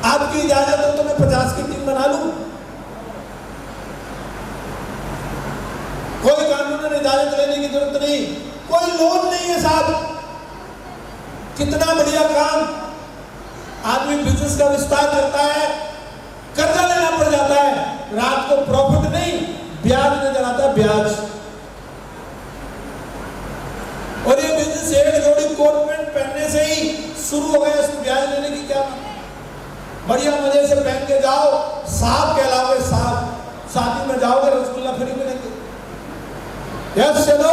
आपकी इजाजत हो तो मैं 50 की टीम बना लूं। कोई कानून इजाजत लेने की जरूरत नहीं, कोई लोन नहीं है साहब। कितना बढ़िया काम, आदमी बिजनेस का विस्तार करता है, कर्जा लेना पड़ जाता है, रात को प्रॉफिट नहीं ब्याज नजर आता है, ब्याज। और ये बिजनेस एक जोड़ी कोट पैंट पहनने से ही शुरू हो गया, इसमें ब्याज लेने की क्या? बढ़िया मजे से पहन के जाओ, साहब कहलाओगे साहब, शादी में जाओगे रसगुल्ला फ्री मिलेंगे। यस चलो,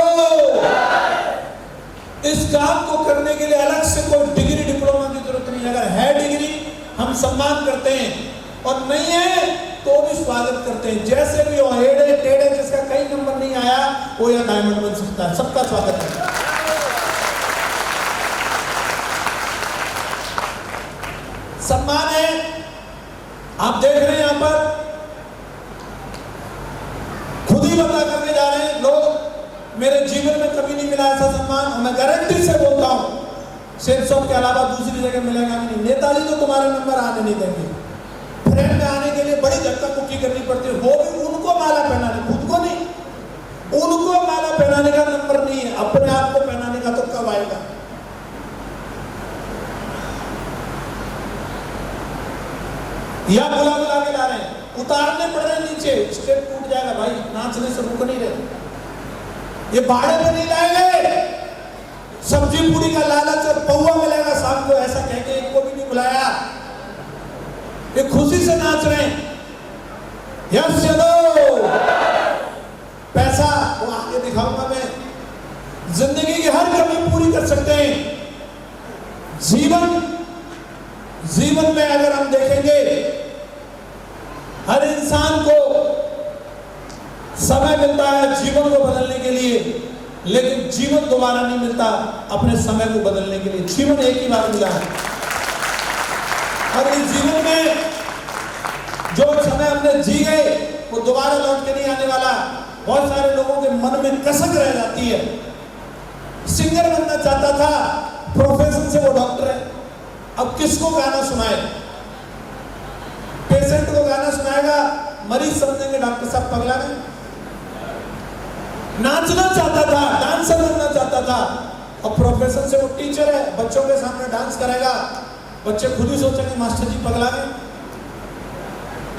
इस काम को करने के लिए अलग से कोई डिग्री डिप्लोमा की जरूरत नहीं। अगर है डिग्री हम सम्मान करते हैं, और नहीं है तो भी स्वागत करते हैं। जैसे भी हो, हेडे टेढ़े जिसका कई नंबर नहीं आया वो यह डायमंड बन सकता है, सबका स्वागत है। सम्मान है, आप देख रहे हैं यहां पर खुद ही बता करके जा रहे हैं लोग, मेरे जीवन में कभी नहीं मिला ऐसा सम्मान। और मैं गारंटी से बोलता हूं, सिर्फ के अलावा दूसरी जगह मिलेगा भी नहीं। नेताजी तो तुम्हारे नंबर आने नहीं देंगे, फ्रेंड में आने के लिए बड़ी धक्का मुक्की करनी पड़ती है, वो भी उनको माला पहनाने, खुद को नहीं, उनको माला पहनाने का नंबर नहीं है, अपने आप को पहनाने का तो कब आएगा? या बुला बुला के ला रहे हैं, उतारने पड़ रहे हैं नीचे, स्टेप टूट जाएगा भाई, नाचने से रुक नहीं रहे। ये भाड़े पे नहीं लाएंगे, सब्जी पूरी का लालच और पौवा मिलेगा शाम को, ऐसा कह के इनको भी नहीं बुलाया। ये खुशी से नाच रहे हैं। यस चलो, पैसा वो आगे दिखाऊंगा मैं, जिंदगी की हर कमी पूरी कर सकते हैं। जीवन में अगर हम देखेंगे, हर इंसान को समय मिलता है जीवन को बदलने के लिए, लेकिन जीवन दोबारा नहीं मिलता अपने समय को बदलने के लिए। जीवन एक ही बार मिला है, और इस जीवन में जो समय हमने जी गए वो दोबारा लौट के नहीं आने वाला। बहुत सारे लोगों के मन में कसक रह जाती है। सिंगर बनना चाहता था, प्रोफेशन से वो डॉक्टर है, अब किसको गाना सुनाए? पेशेंट को गाना सुनाएगा, मरीज समझेंगे डॉक्टर साहब पगला गए। नाचना चाहता था, डांसर बनना चाहता था, और प्रोफेशन से वो टीचर है, बच्चों के सामने डांस करेगा, बच्चे खुद ही सोचेंगे मास्टर जी पगला गए।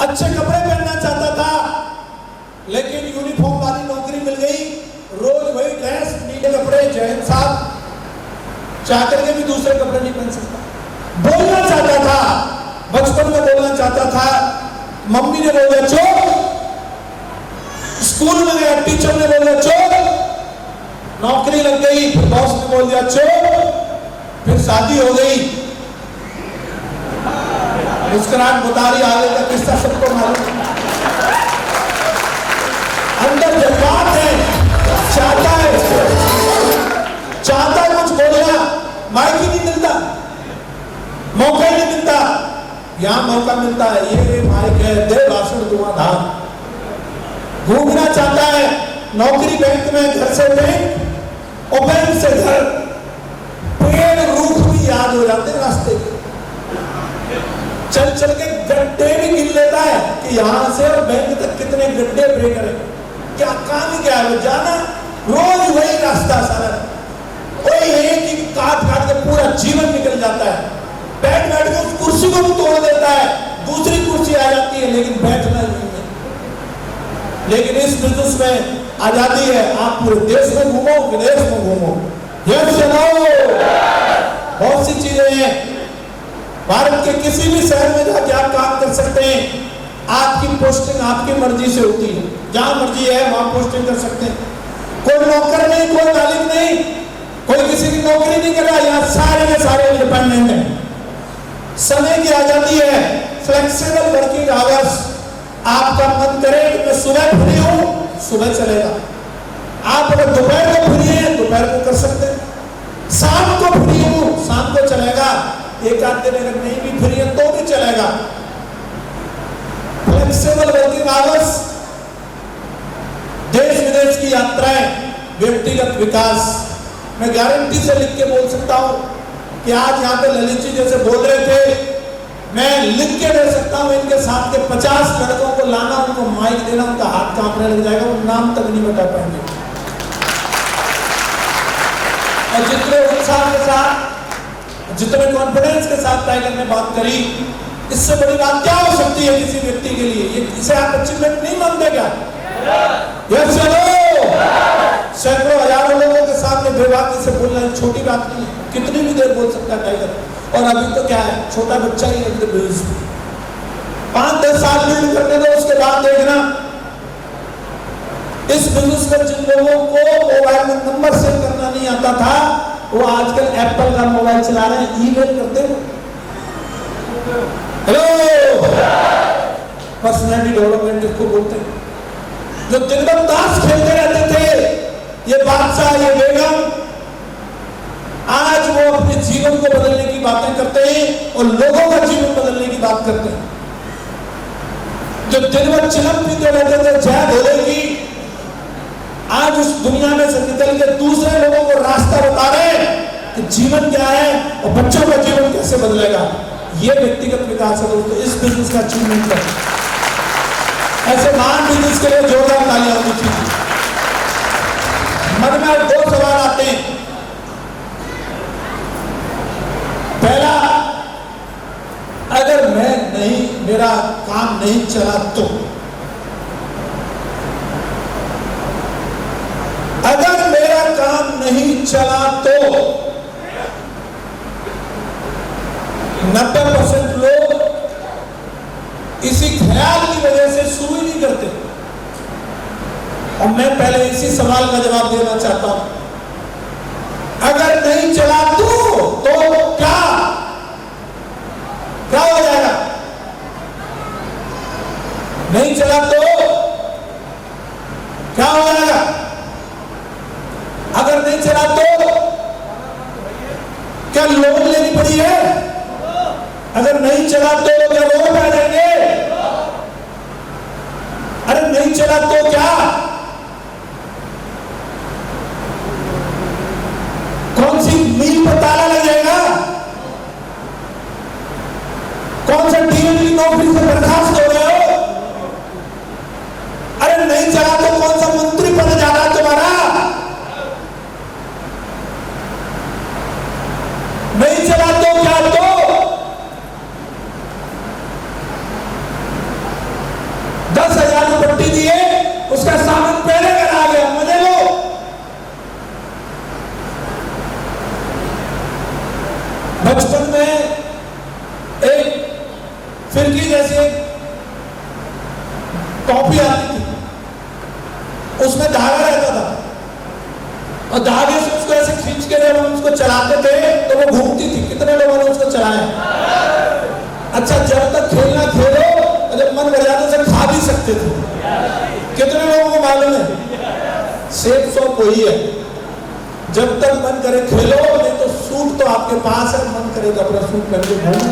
अच्छे कपड़े पहनना चाहता था, लेकिन यूनिफॉर्म वाली नौकरी मिल गई, रोज वही ड्रेस, नीले कपड़े, जैन साहब, चाह करके भी दूसरे कपड़े नहीं पहन सकता। बोलना चाहता था, बचपन में बोलना चाहता था, मम्मी ने बोल दिया चुप, स्कूल में गया टीचर ने बोल दिया चुप, नौकरी लग गई फिर बॉस ने बोल दिया चुप, फिर शादी हो गई, मुस्कुराहट बता रही, आगे का किस्सा सबको मालूम। अंदर जज्बात है, चाहता है कुछ बोलना, माइक ही नहीं मिलता, मौका ही नहीं मिलता। यहां मौका मिलता है, ये माइक है, दे भाषण धुआंधार। घूमना चाहता है, नौकरी बैंक में, घर से बैंक और बैंक से घर, पेड़ रूख भी याद हो जाते हैं रास्ते के, चल चल के गड्ढे भी गिन लेता है कि यहां से और बैंक तक कितने गड्ढे ब्रेकर है, क्या काम ही क्या है, जाना रोज वही रास्ता सारा, कोई है कि काट काट के पूरा जीवन निकल जाता है, बैठ बैठ के उस कुर्सी को भी तोड़ देता है, दूसरी कुर्सी आ जाती है, लेकिन बैठना नहीं है। लेकिन इस बिजनेस में आजादी है, आप पूरे देश में घूमो, विदेश में घूमो, यस चलाओ, बहुत सी चीजें हैं, भारत के किसी भी शहर में जाके आप काम कर सकते हैं, आपकी पोस्टिंग आपकी मर्जी से होती है, जहां मर्जी है वहां पोस्टिंग कर सकते हैं, कोई नौकर नहीं, कोई मालिक नहीं, कोई किसी की नौकरी नहीं कर रहा, यहाँ सारे के सारे इंडिपेंडेंट हैं, समय की आजादी है, फ्लेक्सिबल वर्किंग आवर्स, आपका मन करे कि मैं सुबह फ्री हूं, सुबह चलेगा, आप अगर दोपहर को फ्री हैं, दोपहर को कर सकते हैं, शाम को फ्री हूं, शाम को चलेगा, एक आध दिन अगर नहीं भी फ्री है तो भी चलेगा, फ्लेक्सिबल वर्किंग आवर्स, देश विदेश की यात्राएं, व्यक्तिगत विकास, मैं गारंटी से लिख के बोल सकता हूं कि आज यहाँ पे ललित जी जैसे बोल रहे थे, मैं लिख के दे सकता हूं, इनके साथ के 50 लड़कों को लाना, उनको माइक देना, उनका हाथ कांपने लग जाएगा, वो नाम तक नहीं बता पाएंगे, और जितने उत्साह के साथ, जितने कॉन्फिडेंस के साथ टाइगर ने बात करी, इससे बड़ी बात क्या हो सकती है किसी व्यक्ति के लिए, ये इसे आप अचीवमेंट नहीं मानते क्या? यस चलो, सैकड़ों हजारों लोगों के सामने बेबाकी से बोलना छोटी बात नहीं है, कितनी भी देर बोल सकता है टाइगर, और अभी तो क्या है, छोटा बच्चा ही है, 5-10 साल बिल्ड करने दो, उसके बाद देखना इस बिजनेस में जिन लोगों को मोबाइल में नंबर सेव करना नहीं आता था, वो आजकल एप्पल का मोबाइल चला रहे हैं, ईमेल करते हैं, हेलो, पर्सनैलिटी डेवलपमेंट जिसको बोलते हैं, जो दिन भर ताश खेलते रहते थे, ये बादशाह, ये बेगम, आज वो अपने जीवन को बदलने की बातें करते हैं और लोगों का जीवन बदलने की बात करते हैं, जो दिन भर चिलम पीते रहते थे जय भोले की, आज उस दुनिया में से निकल के दूसरे लोगों को रास्ता बता रहे हैं कि जीवन क्या है और बच्चों का जीवन कैसे बदलेगा, ये व्यक्तिगत विकास है दोस्तों, इस बिजनेस का अचीवमेंट है, ऐसे महान बिजनेस के लिए जोरदार तालियां होनी चाहिए। मन में 2 सवाल आते हैं, पहला, अगर मैं नहीं, मेरा काम नहीं चला तो, अगर मेरा काम नहीं चला तो 90% लोग इसी ख्याल की वजह से शुरू ही नहीं करते, और मैं पहले इसी सवाल का जवाब देना चाहता हूं, अगर नहीं चला तो क्या हो जाएगा? नहीं चला तो क्या हो जाएगा? अगर नहीं चला तो क्या लोन लेनी पड़ी है? अगर नहीं चला तो क्या लोन आ जाएंगे? अरे नहीं चला तो क्या? कौन सी मील पर ताला लग जाएगा? कौन सा डीएम की नौकरी से बर्खास्त हो गए हो? अरे नहीं चला तो कौन सा मंत्री पद जा रहा तुम्हारा? नहीं चला तो क्या? तो 10,000 को पट्टी दिए, उसका सामान पहले कर आ गया, मजे लो। बचपन में एक फिरकी जैसी टॉपी आती थी, उसमें धागा रहता था, और धागे से उसको ऐसे खींच के जब हम उसको चलाते थे तो वो घूमती थी। कितने लोगों ने उसको चलाया? अच्छा, जब तक खेलना खेलो, और जब मन भर जाता तो खा भी सकते थे। कितने लोगों को मालूम है? सेफ शॉप वही है, जब तक मन करे खेलो, नहीं तो सूट तो आपके पास है, मन करे तो अपना सूट पहन के घूमो।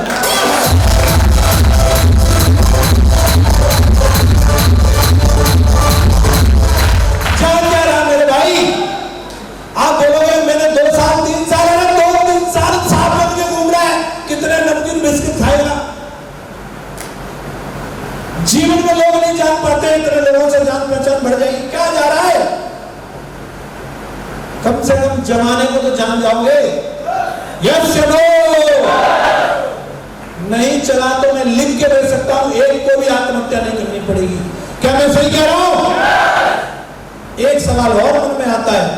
जीवन में लोग नहीं जान पाते, इतने लोगों से जान पहचान बढ़ जाएगी। क्या जा रहा है? कम से कम जमाने को तो जान जाओगे। यस या नो? नहीं चला तो मैं लिख के दे सकता हूं, एक को भी आत्महत्या नहीं करनी पड़ेगी। क्या मैं सही कह रहा हूं? एक सवाल और मन में आता है,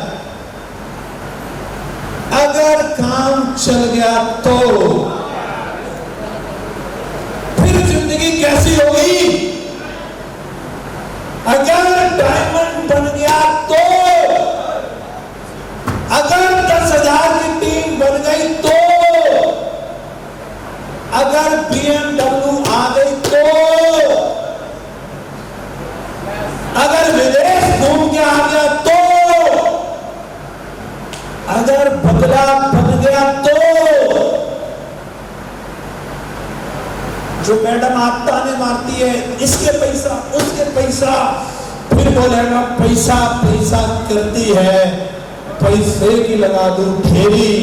अगर काम चल गया तो फिर जिंदगी कैसी होगी? अगर डायमंड बन गया तो, अगर 10,000 की टीम बन गई तो, अगर BMW आ गई तो, अगर विदेश घूम के आ गया तो, अगर बदला बन गया तो, जो मैडम आप ताने मारती है, इसके पैसा उसके पैसा, फिर बोलेगा पैसा पैसा करती है, पैसे की लगा दूं फेरी।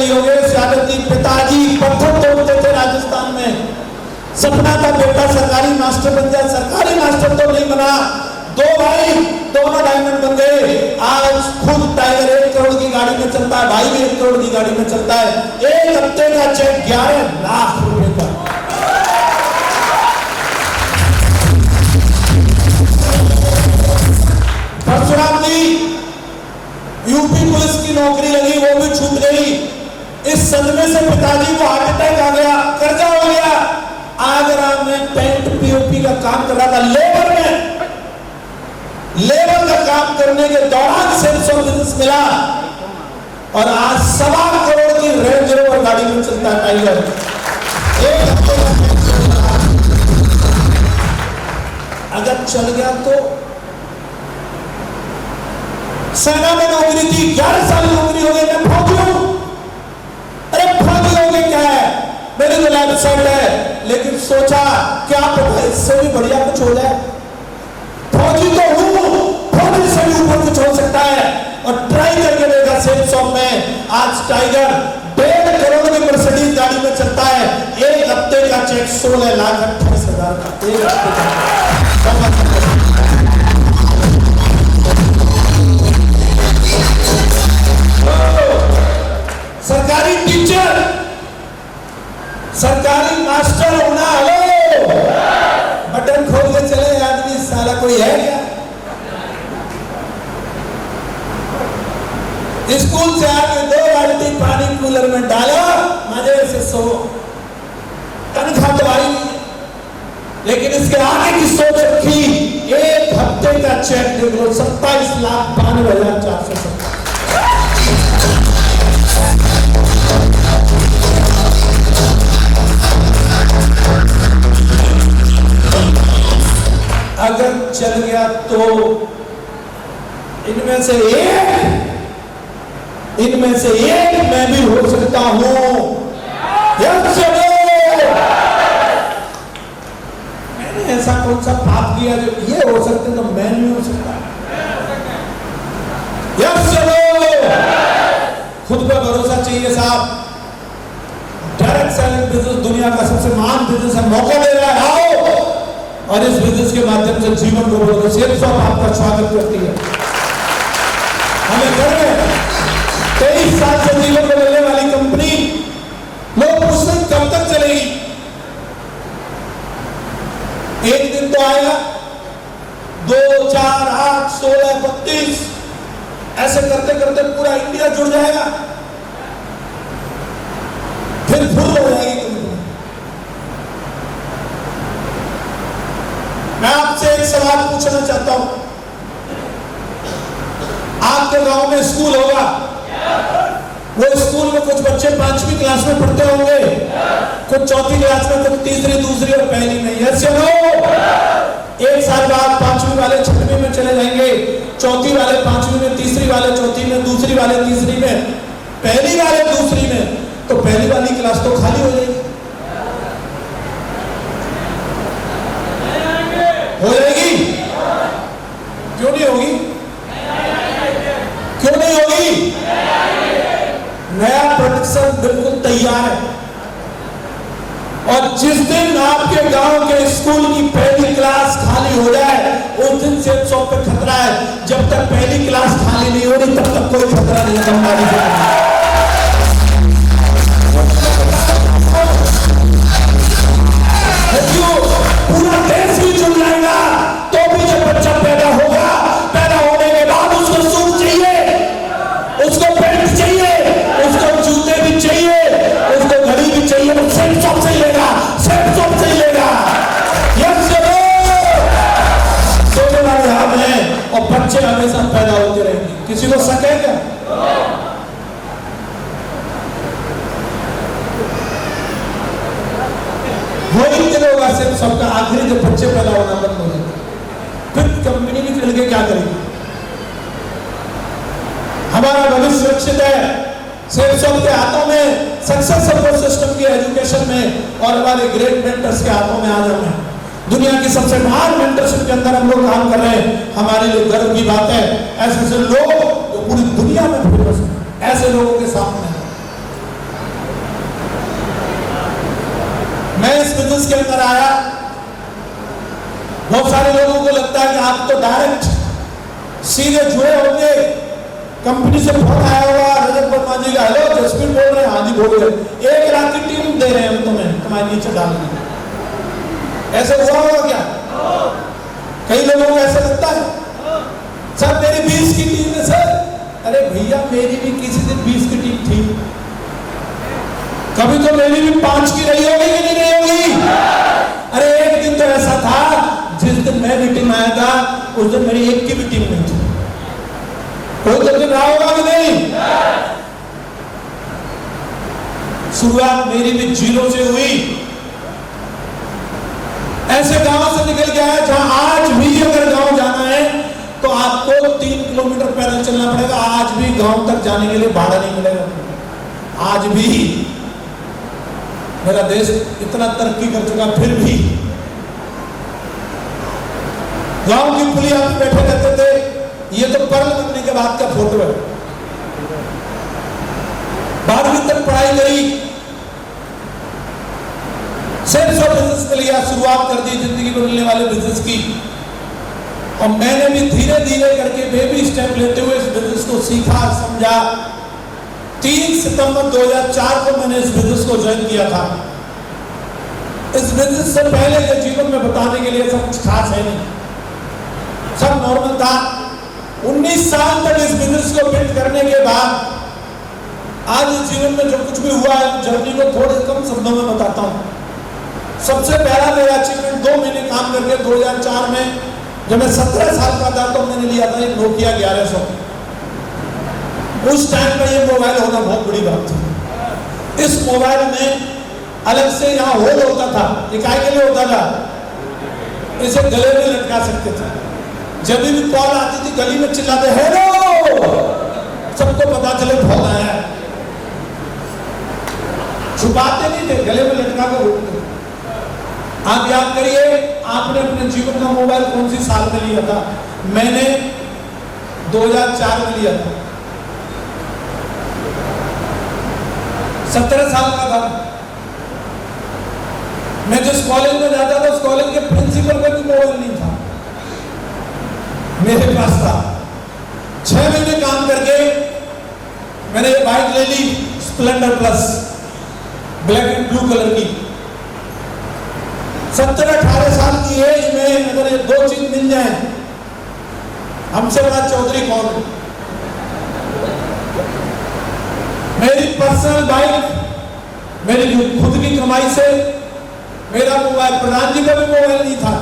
योगेश यादव जी पिताजी पत्थर तोड़ते थे राजस्थान में, सपना था बेटा सरकारी मास्टर बन जाए, सरकारी मास्टर तो नहीं बना। दो भाई दोनों डायमंड बन गए, आज खुद टाइगर 1 करोड़ की गाड़ी में चलता है, भाई भी 1 करोड़ की गाड़ी में चलता है। एक हफ्ते का चेक 11 लाख रुपए का। परशुराम जी यूपी पुलिस की नौकरी लगी, वो भी छूट गई। इस सदमे से पिताजी को हार्ट अटैक आ गया, कर्जा हो गया। आगरा में पेंट पीओपी का काम कर रहा था, लेबर में, लेबर का काम करने के दौरान सेल्स ऑफ बिजनेस मिला और आज 1.25 करोड़ की रेंज रोवर गाड़ी में चलता है टाइगर। एक हफ्ते अगर चल गया तो, सेना में नौकरी थी, 11 साल नौकरी हो गई, मैं फौजी हूं। अरे फौजी हो गए क्या है, मेरे तो लाइफ सेट है, लेकिन सोचा क्या पता इससे भी बढ़िया कुछ हो जाए। फौजी तो हूं, फौजी से भी ऊपर कुछ हो सकता है, और ट्राई करके देखा सेल्स ऑफ में। आज टाइगर 1.5 करोड़ की मर्सिडीज गाड़ी में चलता है। एक हफ्ते का चेक 16,28,000 का, एक हफ्ते का। सरकारी टीचर, सरकारी मास्टर होना, हेलो, बटन खोल के चले आदमी, साला कोई है क्या? स्कूल से आके 2 बाल्टी पानी कूलर में डाला, मजे से सो, तनख्वाह तो आई नहीं, लेकिन इसके आगे की सोच रखी। एक हफ्ते का चेक देख लो, 27,92,470। अगर चल गया तो इनमें से एक मैं भी हो सकता हूं। मैंने ऐसा कौन सा पाप किया जो ये हो सकते, तो मैं नहीं हो सकता। खुद पे भरोसा चाहिए साहब। डायरेक्ट सेलिंग बिजनेस दुनिया का सबसे महान बिजनेस है, मौका दे रहा है, आओ और इस बिजनेस के माध्यम से जीवन को बदलो। सेल्स ऑफ आपका स्वागत करती है। हमें गर्व है, 23 साल से जीवन बदलने वाली कंपनी। लोग पूछते हैं कब तक चलेगी? एक दिन तो आएगा, 2, 4, 8, 16, 32 ऐसे करते करते पूरा इंडिया जुड़ जाएगा, फिर फुल हो जाएगी कंपनी। मैं आपसे एक सवाल पूछना चाहता हूं। आपके गांव में स्कूल होगा, वो स्कूल में कुछ बच्चे 5वीं क्लास में पढ़ते होंगे, कुछ 4थी क्लास में, कुछ 3री, 2री और पहली में। यस या नो? एक साल बाद 5वीं वाले 6वीं में चले जाएंगे, चौथी वाले पांचवी में, तीसरी वाले चौथी में, दूसरी वाले तीसरी में, पहली वाले दूसरी में, तो पहली वाली क्लास तो खाली हो जाएगी। हो जाएगी? क्यों नहीं होगी? क्यों नहीं होगी? नया प्रोडक्शन बिल्कुल तैयार है। और जिस दिन आपके गांव के स्कूल की पहली क्लास खाली हो जाए, उस दिन से 100 पे खतरा है। जब तक पहली क्लास खाली नहीं हो रही, तब तक कोई खतरा नहीं है बीमारी से। पूरा देश भी जुड़ जाएगा, तो भी जब बच्चा पैदा होगा, पैदा होने के बाद उसको सूट चाहिए, उसको पैंट चाहिए, उसको जूते भी चाहिए, उसको घड़ी भी चाहिए, वो सेम शॉप से लेगा, सेम शॉप से लेगा। यस सोने वाले हम हैं, और बच्चे हमेशा पैदा होते रहेंगे। किसी को शक है क्या? वही दिन होगा सिर्फ सबका, आखिरी जब बच्चे पैदा होना बंद हो जाते, फिर कंपनी भी चल के क्या करेगी? हमारा भविष्य सुरक्षित है सिर्फ सबके हाथों में, सक्सेस सपोर्ट सिस्टम की एजुकेशन में, और हमारे ग्रेट मेंटर्स के हाथों में आज हम हैं। दुनिया की सबसे महान मेंटरशिप के अंदर हम लोग काम कर रहे हैं। हमारे लिए गर्व की बात है, ऐसे ऐसे लोग जो पूरी दुनिया में फेमस हैं, ऐसे लोगों के सामने। मैं इस बिजनेस के अंदर आया, बहुत सारे लोगों को लगता है कि आप तो डायरेक्ट सीधे जुड़े होंगे, कंपनी से फोन आया होगा, रजत वर्मा जी का, हेलो जसवीर बोल रहे हैं, हाँ जी बोल रहे, 1 लाख की टीम दे रहे हैं हम तुम्हारे नीचे डालने। ऐसा हुआ होगा क्या? कई लोगों को ऐसा लगता है, सर मेरी 20 की टीम है सर। अरे भैया मेरी भी किसी दिन 20 की टीम थी, कभी तो मेरी भी 5 की रही होगी कि नहीं रही होगी? अरे एक दिन तो ऐसा था, जिस दिन मैं भी टीम आया था, उस दिन मेरी 1 की भी टीम नहीं थी। कोई तो दिन रहा होगा कि नहीं? शुरुआत मेरी भी 0 से हुई। ऐसे गांव से निकल गया है जहां आज भी अगर गांव जाना है तो आपको 3 किलोमीटर पैदल चलना पड़ेगा। आज भी गांव तक जाने के लिए भाड़ा नहीं मिलेगा। आज भी मेरा देश इतना तरक्की कर चुका, फिर भी गांव की पुलिया में बैठे रहते थे। ये तो पर्ल बनने के बाद का फोटो है। 12वीं तक पढ़ाई करी, सेल्स और बिजनेस के लिए शुरुआत कर दी जिंदगी में मिलने वाले बिजनेस की। और मैंने भी धीरे धीरे करके बेबी स्टेप लेते हुए इस बिजनेस को सीखा, समझा। 3 सितंबर 2004 को मैंने इस बिजनेस को ज्वाइन किया था। इस बिजनेस से पहले के जीवन में बताने के लिए सब कुछ खास है नहीं, सब नॉर्मल था। 19 साल तक इस बिजनेस को बिल्ड करने के बाद आज इस जीवन में जो कुछ भी हुआ है, जर्नी को थोड़े कम शब्दों में बताता हूँ। सबसे पहला मेरा अचीवमेंट 2 महीने काम करके 2004 में, जब मैं 17 साल का था, तो मैंने लिया था एक नोकिया 1100। उस टाइम में ये मोबाइल होना बहुत बड़ी बात थी। इस मोबाइल में अलग से यहाँ होल होता था। ये काय के लिए होता था? इसे गले में लटका सकते थे। जब भी कॉल आती थी गली में चिल्लाते हेलो, सबको पता चले फोन आया है। छुपाते नहीं थे, गले में लटका कर उठते। आप याद करिए, आपने अपने जीवन का मोबाइल कौन सी साल में लिया था? मैंने 2004 में लिया था, 17 साल का था। मैं जिस कॉलेज में जाता था, उस कॉलेज के प्रिंसिपल का भी मोबाइल नहीं था, मेरे पास था। 6 महीने काम करके मैंने ये बाइक ले ली, Splendor plus, black and blue colour की। 17-18 साल की एज में अगर ये 2 चीज मिल जाए, हमसे बड़ा चौधरी कौन है? मेरी पर्सनल बाइक, मेरी खुद की कमाई से मेरा मोबाइल, प्रधान जी का भी मोबाइल नहीं था।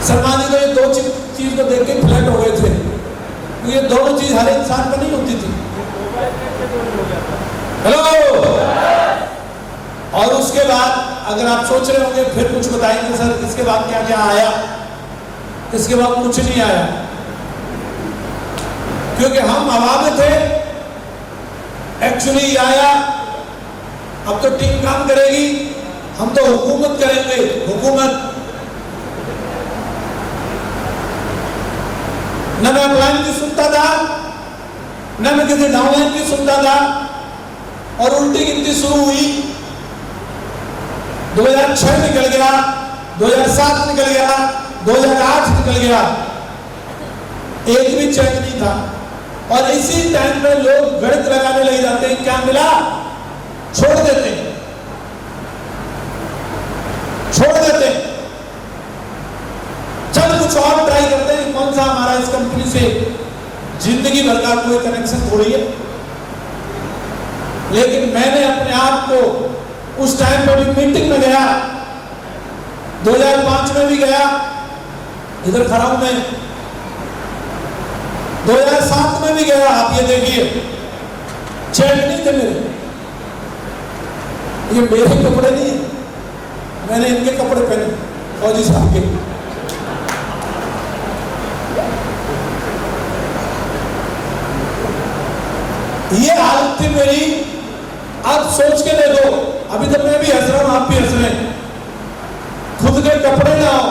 शर्मा जी को ये 2 चीज को देख के फ्लैट हो गए थे। तो ये दोनों चीज हर इंसान को नहीं होती थी। हेलो। और उसके बाद अगर आप सोच रहे होंगे फिर कुछ बताएंगे सर इसके बाद क्या क्या आया, इसके बाद कुछ नहीं आया, क्योंकि हम हवा में थे। एक्चुअली आया, अब तो टीम काम करेगी, हम तो हुकूमत करेंगे। हुकूमत न मैं अपलाइन की सुनता था, न मैं किसी डाउनलाइन की सुनता था, और उल्टी गिनती शुरू हुई। 2006 निकल गया, 2007 निकल गया, 2008 निकल गया, एक भी चेक नहीं था। और इसी टाइम पे लोग गणित लगाने लग जाते हैं, क्या मिला छोड़ देते हैं, छोड़ देते हैं, चल कुछ और ट्राई करते हैं। कौन सा हमारा इस कंपनी से जिंदगी भर का कोई कनेक्शन थोड़ी है। लेकिन मैंने अपने आप को उस टाइम पे भी मीटिंग में गया, 2005 में भी गया, इधर खड़ा हूं मैं, 2007 में भी गया। आप ये देखिए, चेक नहीं थे मेरे, ये मेरे कपड़े नहीं है, मैंने इनके कपड़े पहने, फौजी साहब के। ये हालत थी मेरी। आप सोच के देखो, अभी तो मैं भी हंस रहा हूं, आप भी हंस रहे हैं। खुद के कपड़े ना हो,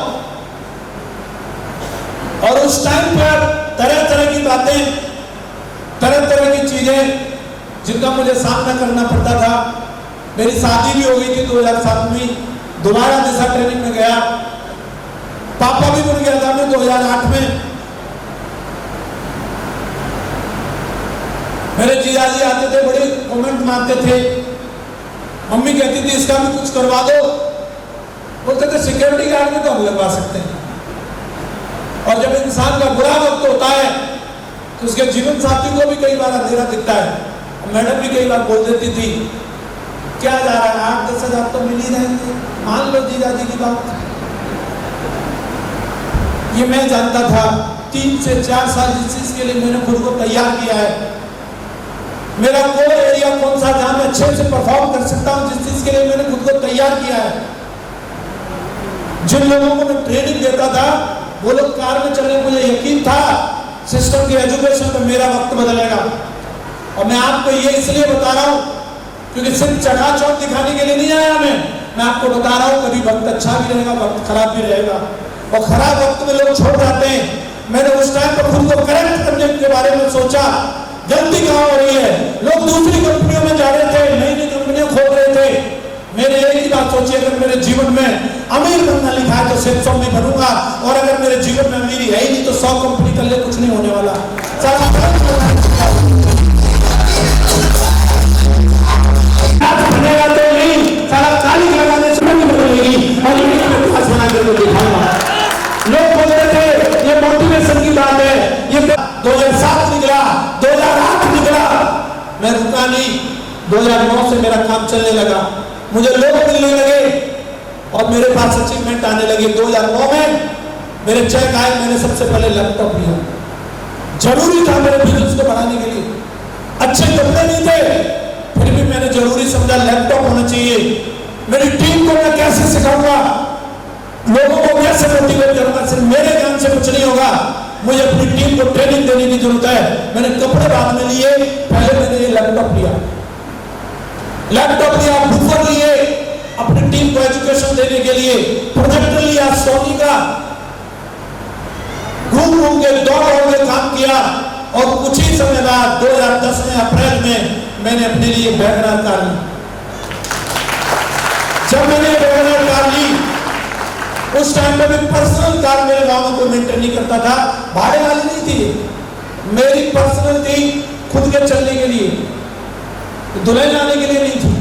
और उस टाइम पर तरह तरह की बातें, तरह तरह की चीजें जिनका मुझे सामना करना पड़ता था। मेरी शादी भी हो गई थी 2007 में, दोबारा दिशा ट्रेनिंग में गया। पापा भी बन गया था मैं 2008 में। मेरे जीजा जी आते थे, बड़े कमेंट मारते थे। मम्मी कहती थी इसका भी कुछ करवा दो, बोलते थे सिक्योरिटी गार्ड में तो हम लगवा सकते हैं। और जब इंसान का बुरा वक्त होता है तो उसके जीवन साथी को भी कई बार अंधेरा दिखता है। मैडम भी कई बार बोल देती थी, क्या जा रहा है, 8-10 हजार तो मिल ही रहे थे, मान लो जीजा जी की बात। ये मैं जानता था। 3 से 4 साल जिस चीज के लिए मैंने खुद को तैयार किया है, मेरा कोर एरिया कौन सा जहां मैं अच्छे से परफॉर्म कर सकता हूं, जिस चीज के लिए मैंने खुद को तैयार किया है। जिन लोगों को मैं ट्रेनिंग देता था, वो लोग कार में चलने, मुझे यकीन था सिस्टम की एजुकेशन में मेरा वक्त बदलेगा। और मैं आपको ये इसलिए बता रहा हूं क्योंकि सिर्फ चकाचौंध दिखाने के लिए नहीं आया मैं आपको बता रहा हूं कभी वक्त अच्छा भी रहेगा, वक्त खराब भी रहेगा। और खराब वक्त में लोग छोड़ जाते हैं। मैंने उस टाइम पर खुद को करेक्ट करने के बारे में सोचा, गलती कहां हो रही है। लोग दूसरी कंपनियों में जा रहे थे, नई नई कंपनियां खोल रहे थे। मैंने एक ही बात सोची, अगर मेरे जीवन में अमीर बनना लिखा है तो सिर्फ 100 में बनूंगा, और अगर मेरे जीवन में अमीरी है ही नहीं तो 100 कंपनी कर ले, कुछ नहीं होने वाला। बनेगा तो नहीं, सारा काली लगाने से नहीं बदलेगी, और ये पास बना करके दिखाऊंगा। लोग बोल रहे थे ये मोटिवेशन की बात है, ये 2007 निकला, 2008 निकला, मैं रुका नहीं। 2009 से मेरा काम चलने लगा, मुझे लोग मिलने लगे और मेरे पास अचीवमेंट आने लगे। 2009 में मेरे चेक आए, मैंने सबसे पहले लैपटॉप लिया। जरूरी था मेरे बिजनेस को बढ़ाने के लिए, अच्छे कपड़े नहीं थे, फिर भी मैंने जरूरी समझा लैपटॉप होना चाहिए। मेरी टीम को मैं कैसे सिखाऊंगा, लोगों को कैसे मोटिवेट करूंगा, सिर्फ मेरे ज्ञान से कुछ नहीं होगा, मुझे अपनी टीम को ट्रेनिंग देने की जरूरत है। मैंने कपड़े बाद में लिए, पहले मैंने ये लैपटॉप लिया, बुफर लिए अपनी टीम को एजुकेशन देने के लिए, प्रोजेक्टर लिया सोनी का, घूम घूम के दौड़ के काम किया। और कुछ ही समय बाद 2010 में अप्रैल में मैंने अपने लिए वैगनर कार ली। जब मैंने वैगनर कार ली, उस टाइम में भी पर्सनल कार मेरे गांव में कोई मेंटेन नहीं करता था, भाड़े वाली नहीं थी, मेरी पर्सनल थी, खुद के चलने के लिए, दुल्हन लाने के लिए नहीं थी।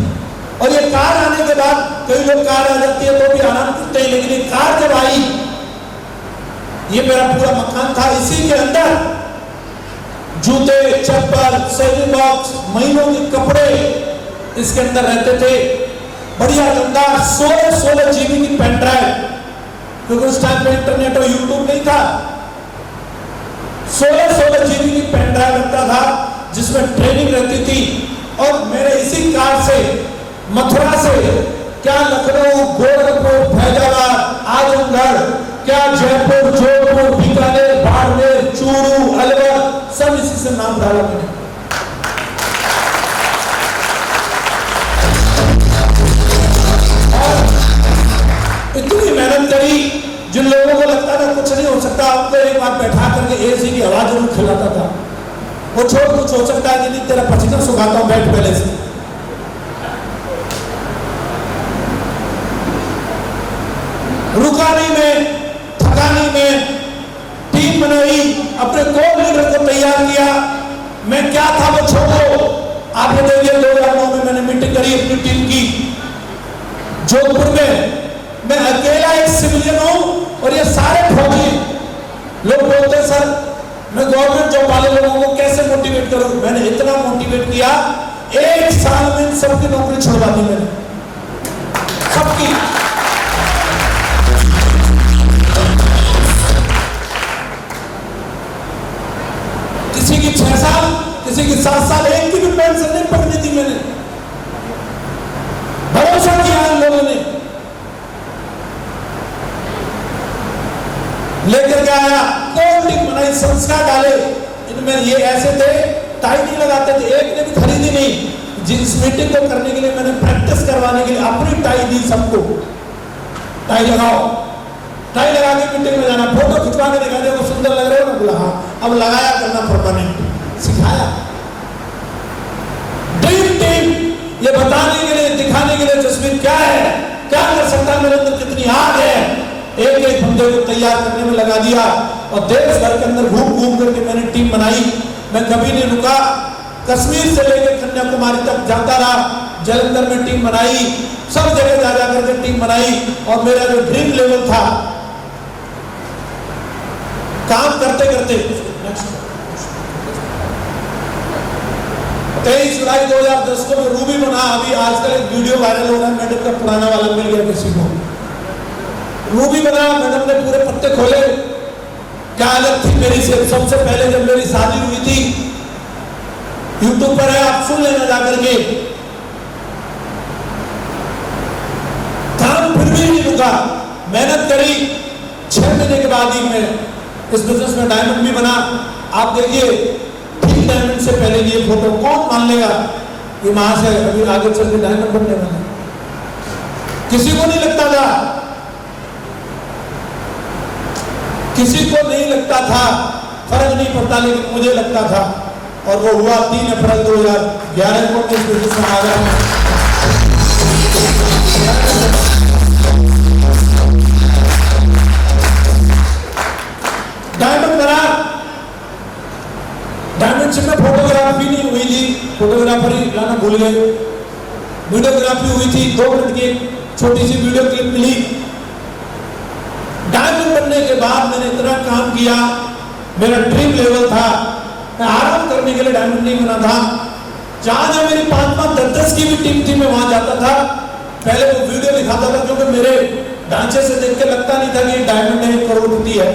और ये कार आने के बाद, कई लोग कार आ जाती है तो भी आराम करते हैं, लेकिन ये कार जब आई, ये मेरा पूरा मकान था, इसी के अंदर जूते, चप्पल, सेविंग बॉक्स, महीनों के कपड़े इसके अंदर रहते थे। बढ़िया दमदार 16 GB की पेन ड्राइव, क्योंकि उस टाइम पे इंटरनेट और यूट्यूब नहीं था। 16 GB की पेन ड्राइव रखता था जिसमें ट्रेनिंग रहती थी। और मेरे इसी कार से मथुरा से क्या लखनऊ, गोरखपुर, फैजाबाद, आजमगढ़, क्या जयपुर, जोधपुर, डाला मैंने। और इतनी मेहनत करी, जिन लोगों को लगता था कुछ नहीं हो सकता, उनको एक बार बैठा करके एसी की हवा जरूर खिलाता था। वो छोड़, कुछ हो सकता है कि नहीं, तेरा पसीना सुखाता हूं, बैठ पहले से। रुका नहीं मैं, थका नहीं मैं, टीम बनाई, अपने कोर लीडर को तैयार किया। मैं क्या था वो छोड़ो, आपने देखिए 2009 में मैंने मीटिंग करी अपनी टीम की जोधपुर में। मैं अकेला एक सिविलियन हूं और ये सारे फौजी लोग बोलते हैं सर मैं गवर्नमेंट जॉब वाले लोगों को कैसे मोटिवेट करूं। मैंने इतना मोटिवेट किया, एक साल में सबकी नौकरी छुड़वा दी मैंने, सबकी। किसी की 6 साल, किसी की 7 साल, एक की भी पेंशन नहीं पकड़ी थी मैंने। भरोसा किया इन लोगों ने, लेकर के आया, कोई टीम बनाई, संस्कार डाले। इनमें ये ऐसे थे, टाई नहीं लगाते थे, एक ने भी खरीदी नहीं। जिस मीटिंग को करने के लिए मैंने प्रैक्टिस करवाने के लिए अपनी टाई दी सबको, टाई लगाओ, टाई लगा के मीटिंग में जाना, फोटो खिंचवा के दिखा दे, वो सुंदर लग रहे हो ना, बोला हाँ, अब लगाया करना परमानेंट, सिखाया। ड्रीम टीम, ये बताने के लिए, दिखाने के लिए जसवीर क्या है, क्या कर सकता है, मेरे अंदर कितनी आग है, एक एक बंदे को तैयार करने में लगा दिया। और देश भर के अंदर घूम घूम करके मैंने टीम बनाई। मैं कभी नहीं रुका, कश्मीर से लेकर कन्याकुमारी तक जाता रहा, जलंधर में टीम बनाई, सब जगह जा जा करके टीम बनाई। और मेरा जो ड्रीम लेवल था, काम करते करते 23 जुलाई 2010 को मैं रूबी बना। अभी आजकल एक वीडियो वायरल हो रहा है, मैडम का पुराना वाला मिल गया किसी को, रूबी बना। मैडम ने पूरे पत्ते खोले, क्या अलग थी मेरी से। सबसे पहले जब मेरी शादी हुई थी, यूट्यूब पर है, आप सुन लेना जाकर के। काम फिर भी नहीं रुका, मेहनत करी। 6 महीने के बाद ही मैं इस बिजनेस में डायमंड भी बना। आप देखिए, ठीक डायमंड से पहले ये फोटो कौन मान लेगा, ये वहां से अभी आगे चल के डायमंड बनने वाला, किसी को नहीं लगता था, किसी को नहीं लगता था, फर्क नहीं पड़ता, लेकिन मुझे लगता था। और वो हुआ 3 अप्रैल 2011 को मैं इस बिजनेस में आ गया हूं। डायमंड बना, डायमंड से में फोटोग्राफी नहीं हुई थी, फोटोग्राफर लाना भूल गए। वीडियोग्राफी हुई थी, 2 मिनट की छोटी सी वीडियो क्लिप मिली। डायमंड बनने के बाद मैंने इतना काम किया, मेरा ड्रीम लेवल था। मैं आराम करने के लिए डायमंड नहीं बना था। जहां जहां मेरी 5-5, 10-10 की भी टीम थी, मैं वहां जाता था। पहले वो वीडियो दिखाता था, क्योंकि मेरे ढांचे से देख के लगता नहीं था कि डायमंड नहीं, करोड़पति है।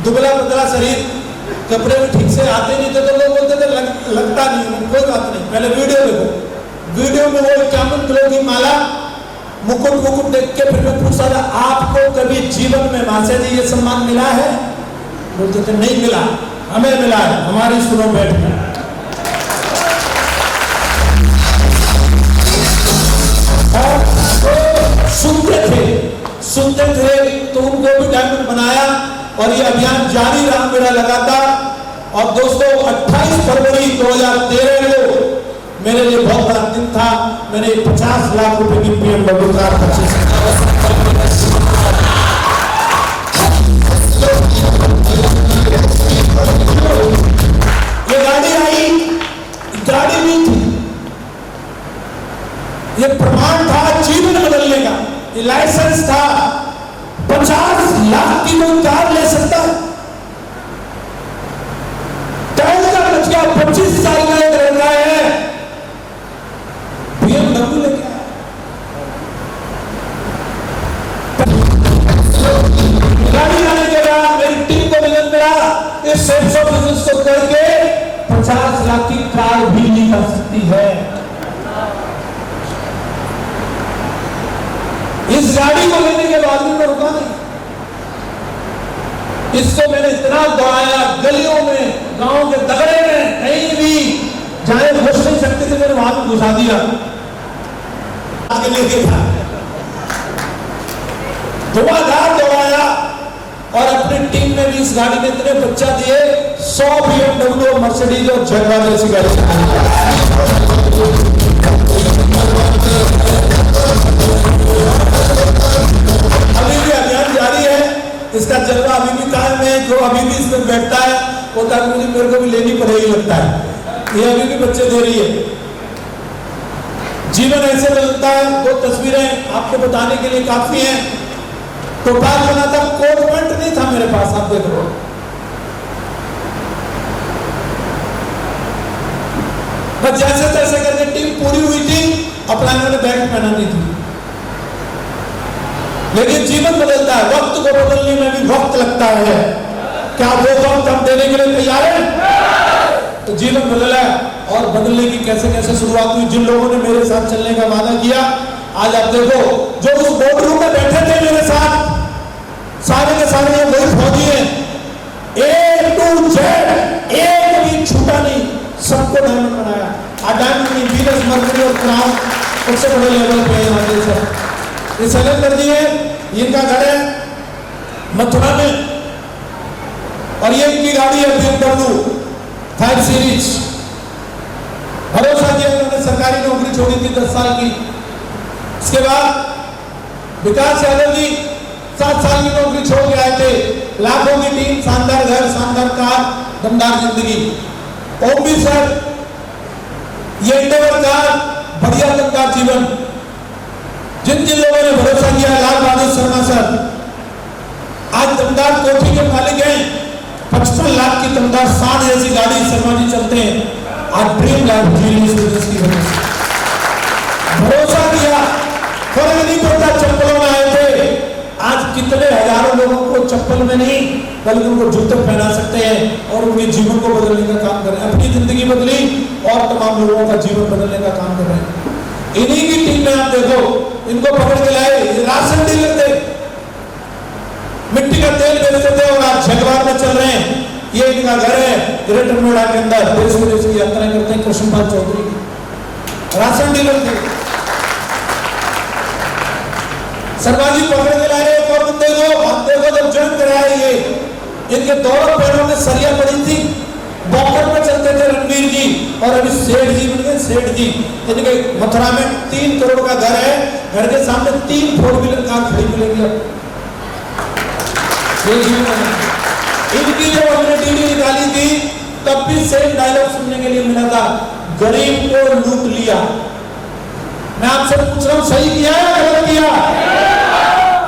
दुबला पतला शरीर, कपड़े भी ठीक से आते नहीं थे, तो लोग बोलते थे लगता नहीं। कोई बात नहीं, पहले वीडियो देखो। वीडियो में वो 51 किलो की माला, मुकुट देख के फिर मैं पूछता था, आपको कभी जीवन में मासे जी ये सम्मान मिला है? बोलते थे नहीं मिला, हमें मिला है, हमारी सुनो बैठ में। सुनते थे तो उनको भी डायमंड बनाया, और ये अभियान जारी रहा मेरा लगातार। और दोस्तों, 28 फरवरी 2013 को मेरे लिए बहुत बड़ा दिन था। मैंने 50 लाख रुपए की BMW कार परचेज ये गाड़ी आई, गाड़ी नहीं थी, ये प्रमाण था जीवन बदलने का। ये लाइसेंस था, 50 लाख की कोई कार ले सकता है। टैक्स का बच्चा 25 साल का एक लड़का है, BMW लेके आया। गाड़ी आने के बाद मेरी टीम को मिलन मिला, इस 100 बिजनेस को करके 50 लाख की कार भी नहीं कर सकती है। इस गाड़ी को लेने के बाद भी मैं रुका नहीं। इसको मैंने इतना दौड़ाया, गलियों में, गांव के दगड़े में, कहीं जहां घुस नहीं सकते थे मैंने वहां भी घुसा दिया आगे लेके था, धुआंधार दौड़ाया और अपनी टीम में भी इस गाड़ी ने इतने बच्चा दिए 100 BMW और मर्सिडीज और जगवार जैसी गाड़ी। अभी भी अभियान जारी है, इसका जलवा अभी भी कायम है। जो अभी भी इसमें बैठता है वो तक मुझे मेरे को भी लेनी पड़ेगी लगता है, ये अभी भी बच्चे दे रही है। जीवन ऐसे बदलता है। 2 तस्वीरें आपको बताने के लिए काफी हैं। टोपाल बना था, कोट पैंट नहीं था मेरे पास, आप देख लो। बस जैसे तैसे करके टीम पूरी हुई थी, अपना मैंने बैग पहना नहीं थी। लेकिन जीवन बदलता है, वक्त को बदलने में भी वक्त लगता है। क्या वो वक्त हम देने के लिए तैयार हैं? तो जीवन बदला और बदलने की कैसे कैसे शुरुआत हुई। जिन लोगों ने मेरे साथ चलने का वादा किया, आज आप देखो, जो उस बोर्ड रूम में बैठे थे मेरे साथ, सारे के सारे वही फौजी हैं। A to Z एक भी छूटा नहीं, सबको डायमंड बनाया। डायमंड नहीं, वीनस, मर्करी और क्राउन सबसे बड़े लेवल पे यहाँ से ये सेलेक्ट कर दिए। इनका घर है मथुरा में और ये इनकी गाड़ी है BMW 5 सीरीज। भरोसा किया उन्होंने, सरकारी नौकरी छोड़ी थी 10 साल की। इसके बाद विकास यादव जी 7 साल की नौकरी छोड़ के आए थे। लाखों की टीम, शानदार घर, शानदार कार, दमदार जिंदगी। ओम सर, ये इंडेवर कार, बढ़िया दमदार जीवन। जिन जिन लोगों ने भरोसा किया, लाल बहादुर शर्मा सर आज दमदार कोठी के मालिक हैं। 55 लाख की दमदार शान जैसी गाड़ी शर्मा जी चलते हैं। आज ड्रीम लाइफ जी रही है बिजनेस की वजह से। भरोसा किया, फर्क नहीं पड़ता चप्पलों में आए थे, आज कितने हजारों लोगों को चप्पल में नहीं बल्कि उनको जूते पहना सकते हैं और उनके जीवन को बदलने का काम कर रहे हैं। अपनी जिंदगी बदली और तमाम लोगों का जीवन बदलने का काम कर रहे हैं। इन्हीं की टीम में आप देखो, इनको पकड़ के लाए, राशन डीलर थे, मिट्टी का तेल बेचते थे और आज जगवार में चल रहे हैं। ये इनका घर है ग्रेटर नोएडा के अंदर, देश विदेश की यात्राएं करते हैं। कृष्णपाल चौधरी राशन डीलर थे। सरबाजी पकड़ के लाए एक और बंदे को, आप देखो जब ज्वाइन कराया ये, इनके दोनों पैरों में सरिया पड़ी थी, बॉकर में चलते थे रणवीर जी और अभी सेठ जी बन गए। सेठ जी इनके मथुरा में 3 करोड़ का घर है, घर के सामने 3 4 व्हीलर कार खड़ी मिलेगी। इनकी जब हमने डीडी निकाली थी तब भी सेम डायलॉग सुनने के लिए मिला था, गरीब को लूट लिया। मैं आपसे पूछ रहा हूं, सही किया है या गलत किया?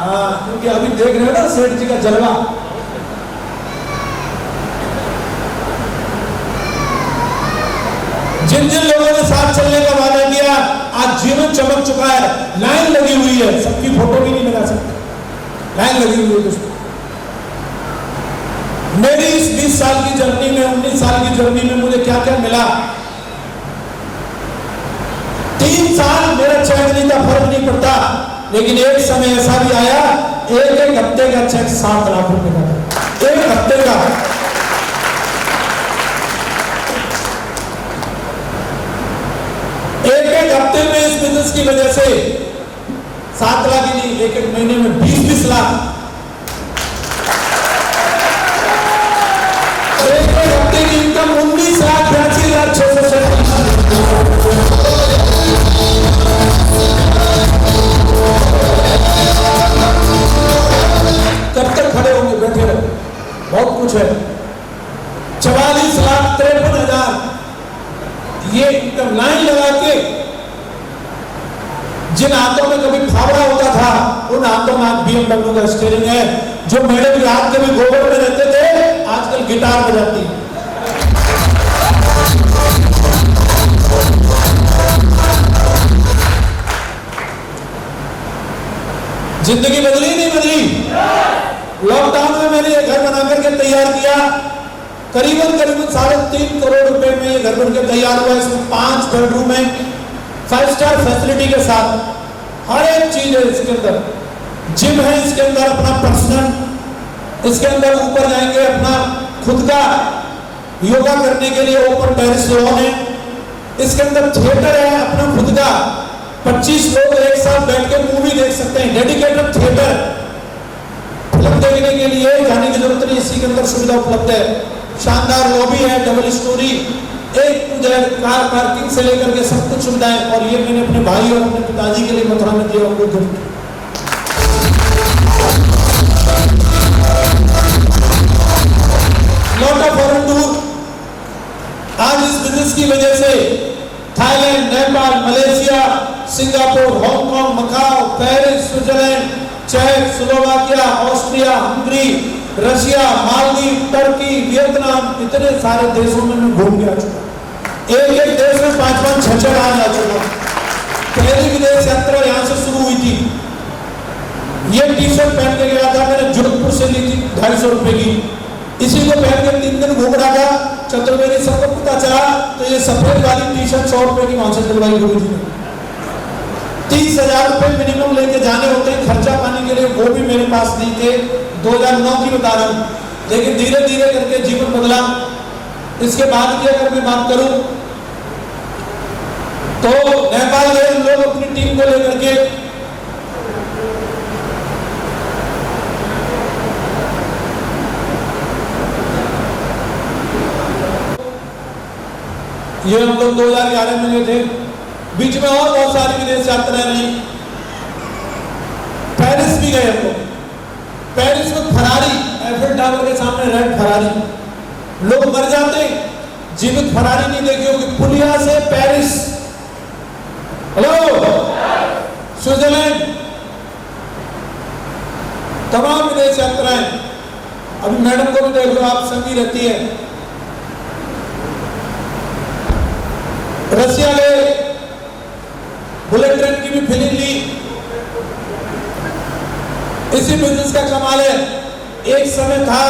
हाँ, क्योंकि अभी देख रहे हो ना सेठ जी का जलवा। जिन जिन लोगों ने साथ चलने का वादा किया, आज जीवन चमक चुका है। लाइन लगी हुई है, सबकी फोटो भी नहीं लगा सकते, लाइन लगी हुई है दोस्तों। मेरी इस 20 साल की जर्नी में, 19 साल की जर्नी में मुझे क्या क्या मिला। 3 साल मेरा चेक नहीं था, फर्क नहीं पड़ता, लेकिन एक समय ऐसा भी आया, एक हफ्ते का चेक 7 लाख रुपए का था, एक हफ्ते का। एक हफ्ते में इस बिजनेस की वजह से 7 लाख ही नहीं, एक महीने में 20-20 लाख। एक हफ्ते की इनकम 19,82,637। कब तक खड़े होंगे, बैठे रहो, बहुत कुछ है। 44,53,000 ये इनकम लाइन लगा के, जिन हाथों में कभी फावड़ा होता था उन हाथों में आज BMW का स्टीयरिंग है। जो मैडम के हाथ कभी गोबर में रहते थे आजकल गिटार बजाती है। जिंदगी बदली नहीं बदली? लॉकडाउन में मैंने ये घर बना करके तैयार किया, करीबन 3.5 करोड़ रुपए में ये घर बनकर तैयार हुआ। इसमें 5 बेडरूम है, 5 स्टार फैसिलिटी के साथ, हर एक चीज है इसके अंदर। जिम है इसके अंदर अपना पर्सनल, इसके अंदर ऊपर जाएंगे अपना खुद का योगा करने के लिए ओपन टेरेस लॉन है, इसके अंदर थिएटर है अपना खुद का, 25 लोग एक साथ बैठ के मूवी देख सकते हैं, डेडिकेटेड थिएटर। फिल्म देखने के लिए जाने की जरूरत नहीं, इसी के अंदर सुविधा उपलब्ध है। शानदार लॉबी है, डबल स्टोरी, एक कार पार्किंग से लेकर के सब कुछ सुविधाएं। और ये मैंने अपने भाई और अपने पिताजी के लिए मथुरा में दिया उनको gift. Lot of foreign tour. आज इस बिजनेस की वजह से Thailand, Nepal, Malaysia, Singapore, Hong Kong, Macau, Paris, Switzerland, चेक, Slovakia, Austria, Hungary, Russia, Maldives, Turkey, Vietnam, इतने सारे देशों में मैं घूम के आ चुका। एक देश में 5-5, 6-6 बार जा चुका। पहली विदेश यात्रा यहाँ से शुरू हुई थी। ये टी शर्ट पहन के गया था, मैंने जोधपुर से ली थी 250 रुपए की। इसी को पहन के 3 दिन घूम रहा था। चतुर्वेदी सबको पता चला तो ये सफेद वाली टी शर्ट 100 रुपए की वहां से दिलवाई गुरु जी ने। 30,000 रुपए मिनिमम लेके जाने होते हैं खर्चा पानी के लिए, वो भी मेरे पास नहीं थे। 2009 की बता रहा हूँ, लेकिन धीरे धीरे करके जीवन बदला। इसके बाद की अगर मैं बात करूं तो नेपाल गए हम लोग अपनी टीम को लेकर के। ये हम लोग 2011 में गए थे। बीच में और बहुत सारी विदेश यात्राएं रही। पेरिस भी गए हम लोग। पेरिस में फरारी, एफिल टावर के सामने रेड फरारी, लोग मर जाते, जीवित फरारी नहीं देखी होगी। पुलिया से पेरिस, हेलो, स्विट्जरलैंड, तमाम विदेश यात्राएं। अभी मैडम को भी देख लो, आप संगी रहती है। रशिया गए, बुलेट ट्रेन की भी फीलिंग ली। इसी बिजनेस का कमाल है, एक समय था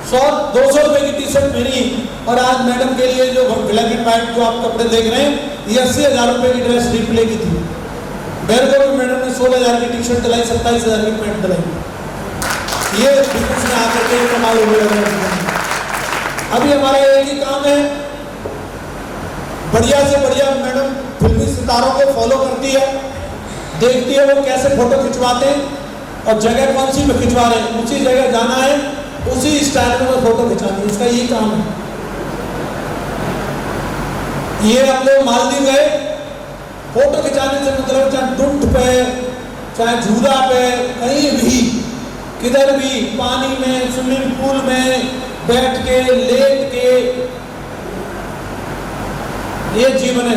100-200 रुपए की टी शर्ट पहनी और आज मैडम के लिए जो ब्लैक एंड व्हाइट जो आप कपड़े देख रहे हैं, ये 80,000 रुपए की ड्रेस डिस्प्ले की थी। मेरे को भी मैडम ने 16,000 की टी शर्ट दिलाई, 27,000 की पैंट दिलाई। ये बिजनेस में आकर के कमाल हो गया। अभी हमारा एक ही काम है, बढ़िया से बढ़िया मैडम फिल्मी सितारों को फॉलो करती है, देखती है वो कैसे फोटो खिंचवाते हैं और जगह कौन सी में खिंचवा रहे हैं, उसी जगह जाना है, उसी स्टाइल में फोटो खिंचानी है। इसका यही काम है। ये हम लोग मालदीव गए, फोटो खिंचाने से मतलब चाहे टुंट पे, चाहे झूला पे, कहीं भी, किधर भी, पानी में, स्विमिंग पूल में बैठ के, लेट के, ये जीवन है।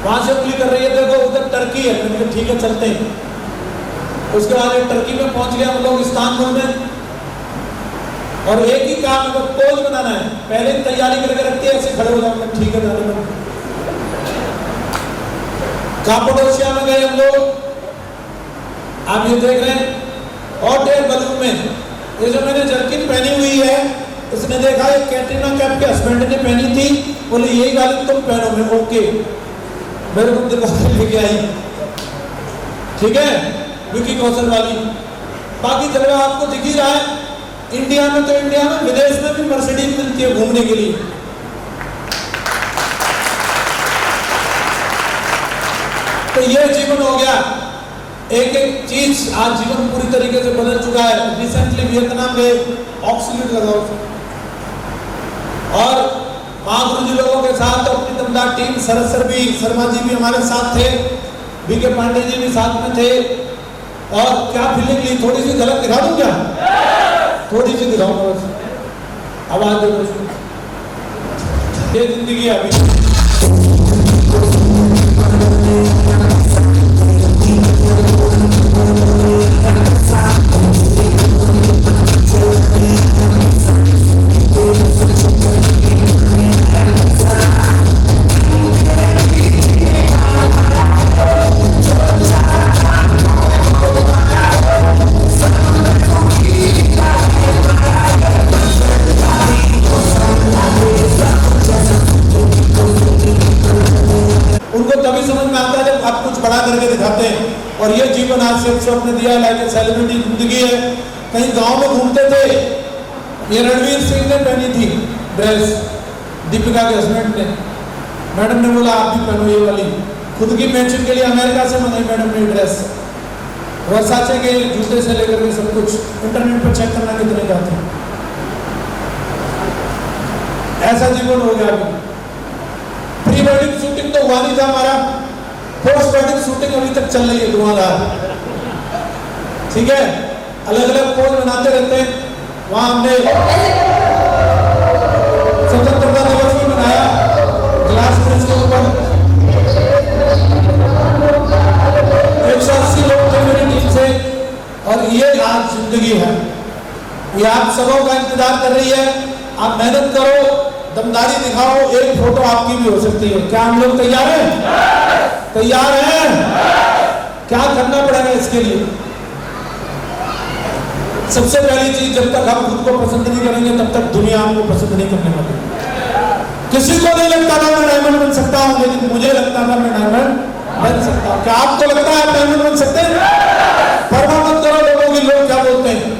वहां से उंगली कर रही है, देखो उधर टर्की है, मैंने कहा ठीक है चलते हैं। उसके बाद टर्की में पहुंच गया हम लोग, इस्तांबुल में। और एक ही काम है, पोज बनाना है, पहले तैयारी करके रखते हैं, ऐसे खड़े हो जाओगे, ठीक है जाने में। कापाडोसिया में गए हम लोग, आप ये देख रहे हैं, हॉट एयर बलून में। ये जो मैंने जर्किन पहनी हुई है, इसने देखा ये कैटरीना कैफ के हस्बैंड ने पहनी थी, बोले यही वाली तुम पहनो। मैं ओके, मेरे को दिखा लेके आई, ठीक है, विकी कौशल वाली। बाकी जगह आपको दिख ही रहा है। इंडिया में तो इंडिया में, विदेश में भी मर्सिडीज मिलती है घूमने के लिए। तो ये जीवन हो गया। एक एक चीज आज जीवन पूरी तरीके से बदल चुका है। रिसेंटली वियतनाम गए, ऑक्सीजन लगाओ और महागुरु जी लोगों के साथ अपनी दमदार टीम, शरद शर्मा जी भी हमारे साथ थे, बीके पांडे जी भी साथ में थे। और क्या फीलिंग ली, थोड़ी सी झलक दिखा दूं क्या? थोड़ी सी दिखाऊंगा बस, आवाज दो। ये जिंदगी है अभी। और ये जीवन आज से अपने दिया लाइक सेलिब्रिटी जिंदगी है। कहीं गांव में घूमते थे, ये रणवीर सिंह ने पहनी थी ड्रेस, दीपिका के हस्बैंड ने, मैडम ने बोला आप भी पहनो ये वाली। खुद की मैचिंग के लिए अमेरिका से मंगाई मैडम ने ड्रेस, वर्साचे के जूते से लेकर के सब कुछ। इंटरनेट पर चेक करना कितने जाते हैं। ऐसा जीवन हो गया। अभी प्री वेडिंग शूटिंग तो हुआ नहीं था हमारा, पोस्ट वेडिंग शूटिंग अभी तक चल रही है धुआंधार। ठीक है, अलग अलग पोज बनाते रहते हैं। वहां हमने स्वतंत्रता दिवस भी मनाया ग्लास ब्रिज के ऊपर। 180 लोग थे मेरी टीम से, और ये आज जिंदगी है। ये आप सबों का इंतजार कर रही है। आप मेहनत करो, दमदारी दिखाओ, एक फोटो आपकी भी हो सकती है। क्या हम लोग तैयार हैं? तैयार हैं? क्या करना पड़ेगा इसके लिए? सबसे पहली चीज, जब तक हम खुद को पसंद नहीं करेंगे तब तक दुनिया आपको पसंद नहीं करने वाली। किसी को नहीं लगता था मैं डायमंड बन सकता हूं, लेकिन मुझे लगता था मैं डायमंड बन सकता हूं। क्या आपको लगता है आप डायमंड बन सकते हैं? परवाह मत करो लोगों की, लोग क्या बोलते हैं।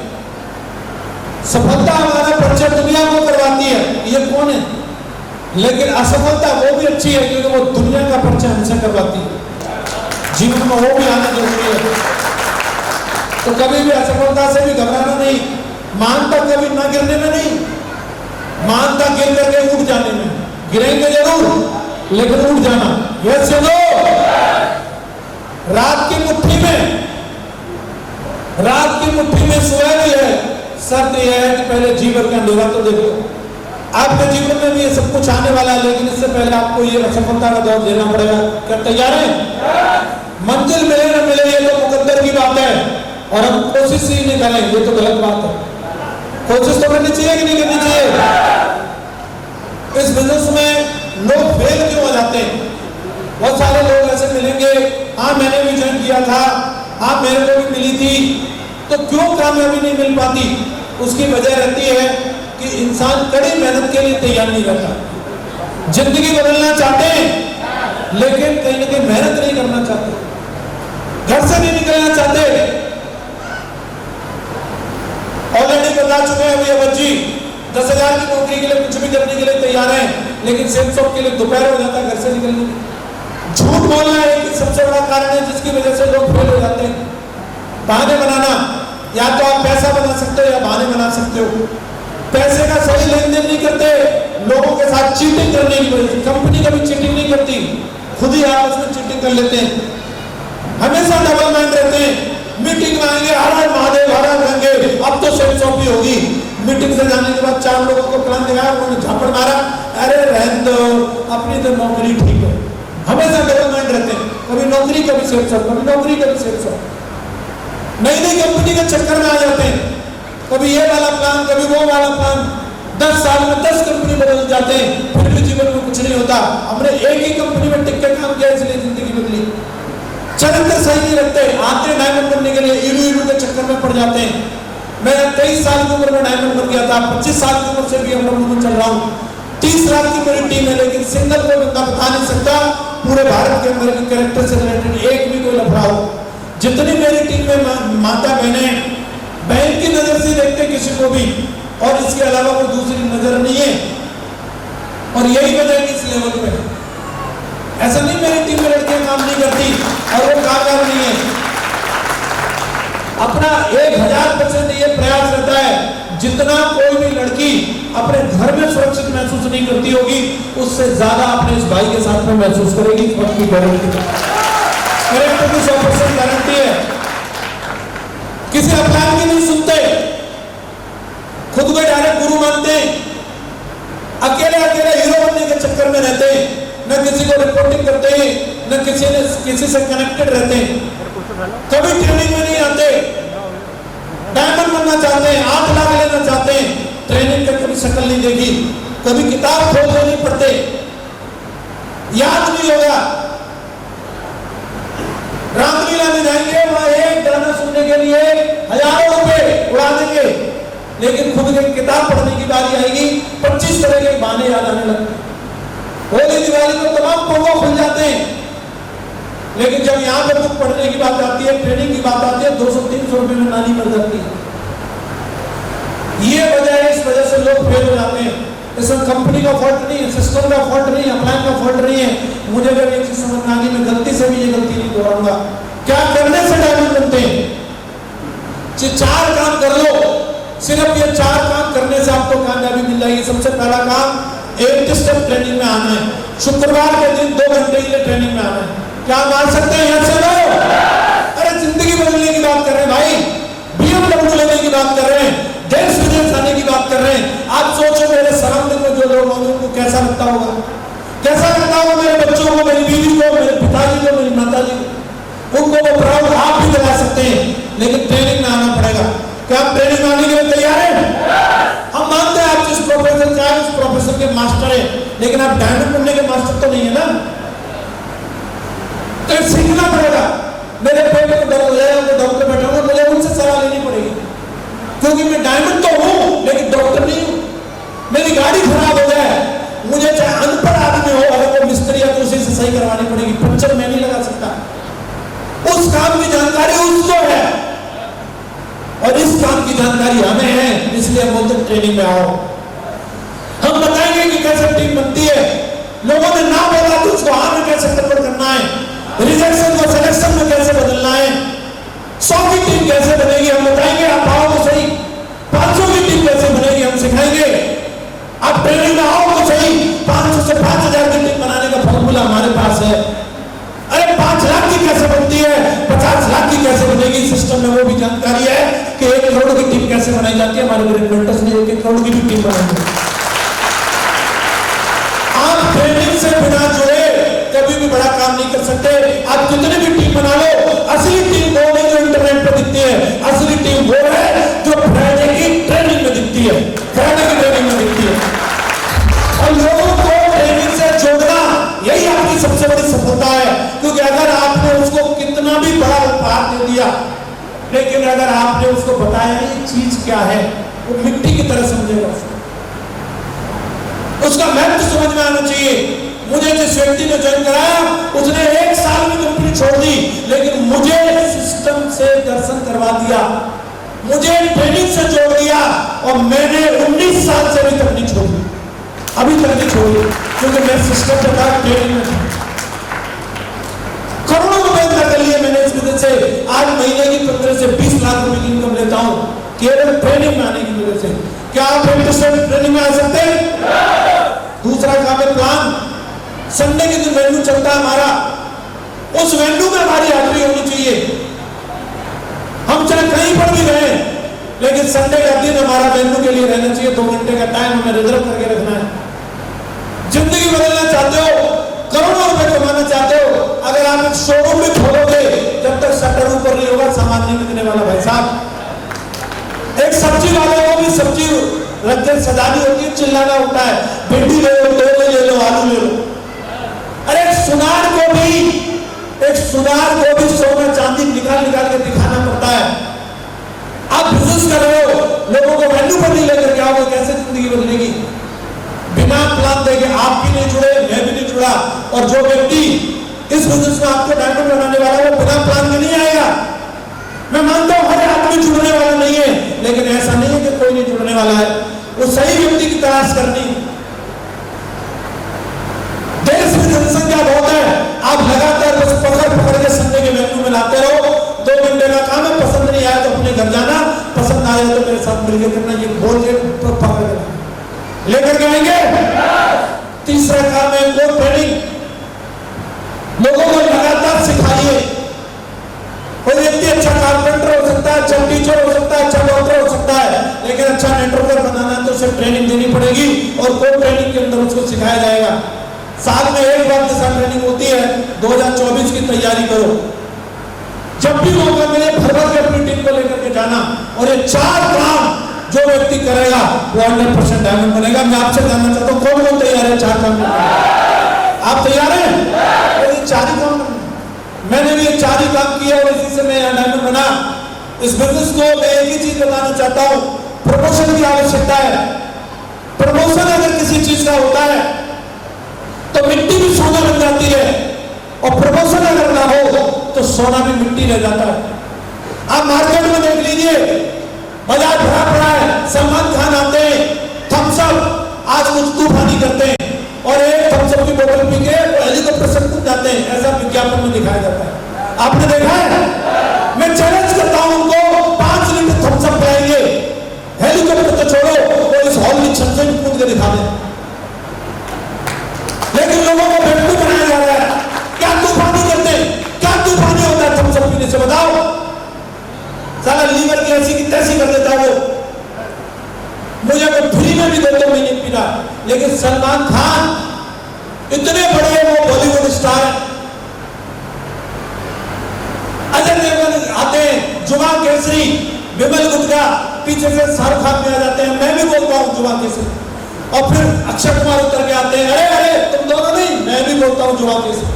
सफलता हमारा परिचय दुनिया को करवाती है, ये कौन है, लेकिन असफलता वो भी अच्छी है क्योंकि वो दुनिया का परिचय हमसे करवाती है। जीवन में वो भी आना जरूरी है। तो कभी भी असफलता से भी घबराना नहीं, मानता कभी ना गिरने में नहीं, मानता गिर करके उठ जाने में। गिरेंगे जरूर लेकिन उठ जाना। यस या नो? रात की मुट्ठी में, रात की मुट्ठी में सुबह भी है। शर्त यह है कि पहले जीवन का अंधेरा तो देखो। आपके जीवन में भी ये सब कुछ आने वाला है, लेकिन इससे पहले आपको ये असफलता का दौर देना पड़ेगा। क्या तैयार है? मंजिल मिले ना मिले ये तो मुकद्दर की बात है, और हम कोशिश ही नहीं करें ये तो गलत बात है। कोशिश तो करनी चाहिए कि नहीं करनी चाहिए? इस बिजनेस में लोग फेल क्यों हो जाते हैं? बहुत सारे लोग ऐसे मिलेंगे, हाँ मैंने भी ज्वाइन किया था, हाँ मेरे को भी मिली थी, तो क्यों कामयाबी नहीं मिल पाती? उसकी वजह रहती है कि इंसान कड़ी मेहनत के लिए तैयार नहीं रहता। जिंदगी बदलना चाहते हैं लेकिन कहीं ना कहीं मेहनत नहीं करना चाहते, घर से नहीं निकलना चाहते। ऑलरेडी बता चुके हैं अभी बच्ची 10,000 की नौकरी के लिए कुछ भी करने के लिए तैयार है, लेकिन सेल शॉप के लिए दोपहर हो जाता है घर से निकलने। झूठ बोलना एक सबसे बड़ा कारण है जिसकी वजह से लोग फेल हो जाते हैं। बहाने बनाना, या तो आप पैसा बना सकते हो या बहाने बना सकते हो। पैसे का सही लेन देन नहीं करते, लोगों के साथ चीटिंग करने की वजह से। कंपनी कभी चीटिंग नहीं करती, खुद ही आपस में चीटिंग कर लेते हैं। हमेशा डबल माइंड रहते हैं। मीटिंग में आएंगे, हर हर महादेव, हर हर गंगे, अब तो सेल शॉप ही होगी। मीटिंग से जाने के बाद 4 लोगों को प्लान दिखाया, उन्होंने झापड़ मारा, अरे रहने दो, अपनी तो नौकरी ठीक है। हमेशा डबल माइंड रहते हैं, कभी नौकरी कभी सेल शॉप, कभी नौकरी कभी सेल शॉप। नई नई कंपनी के चक्कर में आ जाते हैं, कभी ये वाला प्लान कभी वो वाला प्लान। 10 साल में 10 कंपनी बदल जाते हैं, फिर भी जीवन में कुछ नहीं होता। हमने एक ही कंपनी में टिक के काम किया इसलिए जिंदगी बदली। चरित्र सही नहीं रखते, आते डायमंड बनने के लिए इलू के चक्कर में पड़ जाते हैं। मैं 23 साल की उम्र में डायमंड बन गया था, 25 साल की उम्र से भी हम चल रहा हूँ। 30 लाख की मेरी टीम है, लेकिन सिंगल कोई बंदा बता नहीं सकता पूरे भारत के अंदर के कैरेक्टर से रिलेटेड एक भी कोई लफड़ा हो। जितनी मेरी टीम में माता बहने बहन की नजर से देखते किसी को भी, और इसके अलावा कोई दूसरी नजर नहीं है। और यही वजह है कि इस लेवल पे ऐसा नहीं मेरी टीम में लड़कियां काम नहीं करती और वो कामयाब नहीं है। अपना 1000% ये प्रयास रहता है, जितना कोई भी लड़की अपने घर में सुरक्षित महसूस नहीं करती होगी, उससे ज्यादा अपने इस भाई के साथ में महसूस करेगी। इस बात की गारंटी, कैरेक्टर की 100% गारंटी है। किसी अपलान की नहीं सुनते, खुद को डायरेक्ट गुरु मानते हैं, अकेले अकेले हीरो बनने के चक्कर में रहते हैं, न किसी को रिपोर्टिंग करते हैं, न किसी से कनेक्टेड रहते हैं, कभी ट्रेनिंग में नहीं आते। डायमंड बनना चाहते हैं, 8 लाख लेना चाहते हैं, ट्रेनिंग का कभी शक्ल नहीं देखी, कभी किताब खोल के नहीं पढ़ते, याद नहीं होगा। रामलीला में जाएंगे, वहां एक गाना सुनने के लिए हजारों रुपए उड़ा देंगे, लेकिन खुद की किताब पढ़ने की बारी आएगी, 25 तरह के बहाने याद आने लगते हैं। होली दिवाली को तमाम पौवा खुल जाते हैं, लेकिन जब यहाँ पर बुक पढ़ने की बात आती है, ट्रेनिंग की बात आती है, 200-300 रुपए में नानी मर जाती है। ये वजह है, इस वजह से लोग फेल हो जाते हैं। इसमें कंपनी का फॉल्ट नहीं है, सिस्टम का फॉल्ट नहीं है, अप्लायंस का फॉल्ट नहीं है। मुझे अगर एक चीज समझ में आ गई, मैं गलती से भी ये गलती नहीं दोहराऊंगा। क्या करने से डायमंड बनते हैं? 4 काम कर लो, सिर्फ ये 4 काम करने से आपको कामयाबी मिल जाएगी। सबसे पहला काम, 8 स्टेप ट्रेनिंग में आना है। शुक्रवार के दिन 2 घंटे के लिए ट्रेनिंग में आना है। क्या मान सकते हैं यहाँ से लोग? अरे जिंदगी बदलने की बात कर रहे हैं भाई, BMW लेने की बात कर रहे हैं, देश विदेश जाने की बात कर रहे हैं। आप सोचो मेरे सराउंडिंग में जो लोग होंगे उनको कैसा लगता होगा, कैसा लगता होगा मेरे बच्चों को, मेरी बीवी को, मेरे पिताजी को, मेरी माताजी को। उनको वो प्राउड आप भी दिला सकते हैं, लेकिन ट्रेनिंग में आना पड़ेगा। क्या आप ट्रेनिंग में आने के लिए तैयार हैं? हम मानते हैं आप जिस प्रोफेसर से आए उस प्रोफेसर के मास्टर हैं, लेकिन आप डायमंड बनने के मास्टर तो नहीं है ना। तो सीखना पड़ेगा। मेरे पेट में दर्द है, वो डॉक्टर बैठा हुआ, मुझे उनसे सलाह लेनी पड़ेगी, क्योंकि मैं डायमंड तो हूं लेकिन डॉक्टर नहीं हूं। मेरी गाड़ी खराब हो जाए, मुझे चाहे अनपढ़ आदमी हो, अगर वो मिस्त्री है तो उसी से सही करवानी पड़ेगी, पंचर मैं नहीं लगा सकता। उस काम की जानकारी उसको है और इस काम की जानकारी हमें है, इसलिए हम बोलते ट्रेनिंग में आओ। हम बताएंगे कि कैसे टीम बनती है। लोगों ने ना बोला तो उसको हाँ में कैसे कन्वर्ट करना है, रिजेक्शन को सिलेक्शन में कैसे बदलना है, 100 की टीम कैसे बनेगी हम बताएंगे। आप आओ तो सही, 500 की टीम कैसे बनेगी हम सिखाएंगे। आप ट्रेनिंग में आओ तो सही, 500 से 5000 की टीम बनाने का फॉर्मूला हमारे पास है। अरे 5 लाख की कैसे बनती है, 50 लाख की कैसे बनेगी, सिस्टम में वो भी जानकारी है कि 1 करोड़ की टीम कैसे बनाई जाती है। हमारे इन्वेंटर्स ने 1 करोड़ की भी टीम बनाई है। आप ट्रेनिंग से बिना जुड़े कभी भी बड़ा काम नहीं कर सकते। आप कितनी भी टीम बना लो, असली टीम वो नहीं जो इंटरनेट पर दिखती है, असली टीम वो है जो फ्राइडे की ट्रेनिंग में दिखती है, फ्राइडे की ट्रेनिंग में दिखती है। और लोगों को ट्रेनिंग से जोड़ना, यही आपकी सबसे बड़ी सफलता है। क्योंकि अगर आपने उसको कितना भी बड़ा उपहार दे दिया, लेकिन अगर आपने उसको बताया ये चीज क्या है, वो मिट्टी की तरह समझेगा। उसका महत्व समझ में आना चाहिए। मुझे जिस व्यक्ति ने ज्वाइन कराया उसने 1 साल में कंपनी छोड़ दी, लेकिन मुझे सिस्टम से दर्शन करवा दिया, मुझे ट्रेनिंग से जोड़ दिया और मैंने 19 साल से अभी तक नहीं छोड़ी, अभी तक नहीं छोड़ी, क्योंकि मैं सिस्टम के साथ ट्रेनिंग में था। करोड़ों रुपए इकट्ठा कर लिए मैंने इस वजह से। आज महीने की 15 से 20 लाख रुपए की इनकम लेता हूं केवल ट्रेनिंग में आने की वजह से। क्या आप ट्रेनिंग में आ सकते हैं? दूसरा काम है प्लान। संडे के दिन वेन्यू चलता है हमारा, उस वेन्यू में हमारी हाजिरी होनी चाहिए। हम चाहे कहीं पर भी गए, लेकिन संडे का दिन हमारा वेन्यू के लिए रहना चाहिए। 2 घंटे का टाइम हमें रिजर्व करके रखना है। जिंदगी बदलना चाहते हो, करोड़ों रुपए कमाना चाहते हो, अगर आप एक शोरूम में खोलोगे, जब तक शटर ऊपर नहीं होगा सामान नहीं बिकने वाला। भाई साहब, एक सब्जी वाले को भी सब्जी रख के सजानी होती है, चिल्लाना होता है, भिंडी ले लो, तोरई ले लो, आलू ले लो। अरे एक सुनार को भी सोना चांदी निकाल के दिखाना पड़ता है। आप बिजनेस कर रहे हो, लोगों को वैल्यू पर नहीं लेकर के आओगे, कैसे जिंदगी बदलेगी? बिना प्लान देके आप भी नहीं जुड़े, मैं भी नहीं जुड़ा, और जो व्यक्ति इस बिजनेस में आपको डायमंड बनाने वाला है वो बिना प्लान के नहीं आएगा। मैं मानता हूं हर आदमी जुड़ने वाला नहीं है, लेकिन ऐसा नहीं है कि कोई नहीं जुड़ने वाला है। वो सही व्यक्ति की तलाश करनी। देश में जनसंख्या बहुत है, आप लगातार बस पकड़ के संडे के वेन्यू में लाते रहो। 2 घंटे का काम है, पसंद नहीं आया तो अपने घर जाना, पसंद आया तो मेरे साथ मिलकर करना, ये बोल के पकड़ लेकर के आएंगे। तीसरा काम है कोर ट्रेनिंग। लोगों को लगातार सिखाइए। कोई व्यक्ति अच्छा कारपेंटर हो सकता है, अच्छा टीचर हो सकता है, अच्छा डॉक्टर हो सकता है, लेकिन अच्छा नेटवर्कर बनाना है तो उसे ट्रेनिंग देनी पड़ेगी, और कोर ट्रेनिंग के अंदर उसको सिखाया जाएगा। साल में एक बार के साथ ट्रेनिंग होती है। 2024 की तैयारी करो, जब भी मौका मिले भर के अपनी टीम को लेकर के जाना, और ये 4 काम जो व्यक्ति करेगा वो 100% डायमंड बनेगा। मैं आपसे जानना चाहता हूँ कौन कौन तैयार है 4 काम? आप तैयार हैं? ये 4 ही काम, मैंने भी ये 4 ही काम किया और इसी से मैं डायमंड बना। इस बिजनेस को मैं एक ही चीज बताना चाहता हूँ, प्रमोशन की आवश्यकता है। प्रमोशन अगर किसी चीज का होता है तो मिट्टी भी सोना बन जाती है, और प्रमोशन अगर ना हो तो सोना भी मिट्टी रह जाता है। आप मार्केट में देख लीजिए, बाजार भरा पड़ा है, सलमान खान आते हैं, थम्स अप, आज कुछ तूफानी करते हैं और एक थम्स अप की बोतल पी के हेलीकॉप्टर से कूद जाते हैं, ऐसा विज्ञापन में दिखाया जाता है। आपने देखा है? मैं चैलेंज करता हूं उनको, 5 लीटर थम्स अप पिलाएंगे, हेलीकॉप्टर तो छोड़ो, वो इस हॉल की छत से भी कूद के दिखा दें। लेकिन लोगों को बेवकूफ बनाया जा रहा है। क्या तूफानी करते हैं, क्या तूफानी होता है थम्स अप पीने से, बताओ? साला लीवर की ऐसी की तैसी कर देता है वो। मुझे कोई फ्री में भी दे तो मैं नहीं पीना। लेकिन सलमान खान इतने बड़े वो बॉलीवुड स्टार हैं, अजय देवगन आते हैं, जुमा केसरी, विमल गुप्ता, पीछे से शाहरुख खान भी आ जाते हैं, मैं भी बोलता हूँ जुमा केसरी, और फिर अक्षय कुमार उतर के आते हैं, अरे अरे तुम दोनों नहीं, मैं भी बोलता हूँ जुमा केसरी।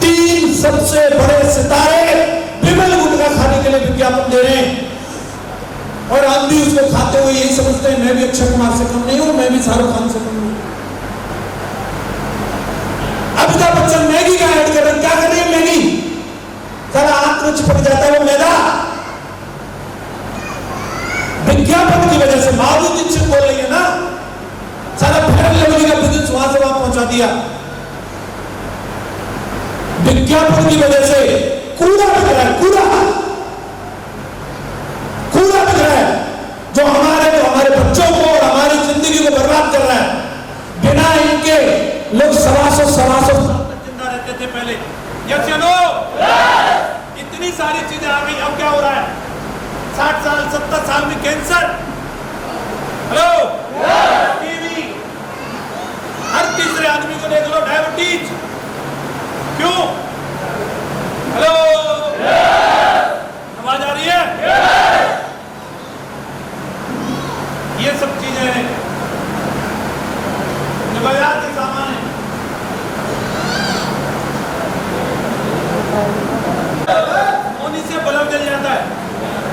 3 सबसे बड़े सितारे विमल गुप्ता खाने के लिए विज्ञापन दे रहे हैं, और हम भी उसको खाते हुए यही समझते हैं मैं भी अक्षय कुमार से कम नहीं हूं, मैं भी शाहरुख खान से कम नहीं हूं। अमिताभ बच्चन मैगी का ऐड कर रहे हैं, क्या कर रही है मैगी? सारा आंख में चिपक जाता है वो मैदा। विज्ञापन की वजह से माधुरी दीक्षित बोल रही है ना, सारा फेयर लवली का बिजनेस वहां से वहां पहुंचा दिया। विज्ञापन की वजह से कूड़ा बिक रहा है, कूड़ा बिक रहा है, जो हमारे बच्चों को और हमारी जिंदगी को बर्बाद कर रहा है। बिना इनके लोग 100 साल तक जिंदा रहते थे पहले। यस या नो? इतनी सारी चीजें आ गई, अब क्या हो रहा है? 60 साल 70 साल में कैंसर, हेलो, टीवी, हर तीसरे आदमी को देख लो डायबिटीज। क्यों? हेलो, आवाज आ रही है? ये सब चीजें जो बाजार के सामान है, होने से बल्ब जल जाता है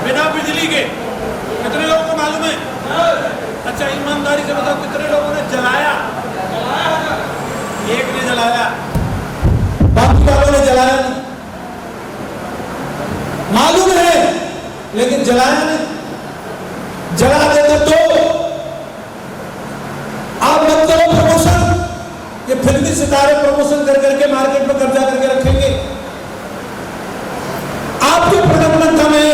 बिना बिजली के। कितने लोगों को मालूम है? अच्छा ईमानदारी से बताओ, कितने लोगों ने जलाया? एक ने जलाया, बाकी वालों ने जलाया नहीं। मालूम है लेकिन जलाया नहीं। जला देते तो आप मत करो प्रमोशन, ये फिल्मी सितारे प्रमोशन कर करके मार्केट में कब्जा करके रखेंगे। आपके प्रोडक्ट में दम है,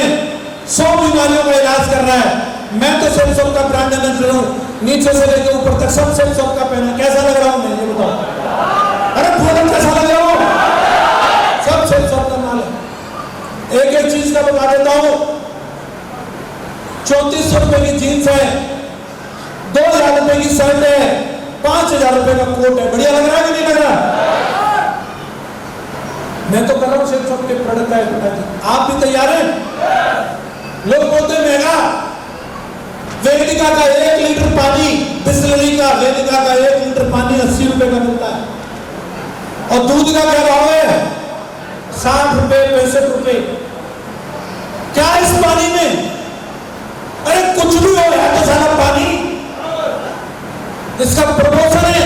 100 बीमारियों का इलाज कर रहा है। मैं तो सेल्सॉप का ब्रांड एम्बेसडर हूं, नीचे से लेकर ऊपर तक सब सेल्सॉप का पहना। कैसा लग रहा हूं मैं, ये बताओ? अरे प्रोडक्ट कैसा लग रहा हूं? सब सेल्सॉप का माल है। एक एक चीज का बता देता हूं। 3400 रुपए की जीन्स है, 2000 रुपए की शर्ट है, 5000 रुपए का कोट है। बढ़िया लग रहा है कि नहीं लग रहा? मैं तो कर रहा हूं सेल्सॉप के प्रोडक्ट का एडवर्टाइजिंग। आप भी तैयार हैं? लोग बोलते हैं महंगा। वेदिका का 1 लीटर पानी, बिस्लरी का वेदिका का 1 लीटर पानी 80 रुपए का मिलता है, और दूध का क्या भाव है? 60 रुपए 65 रुपए। क्या इस पानी में? अरे कुछ भी हो रहा है तो सारा पानी, इसका प्रमोशन है।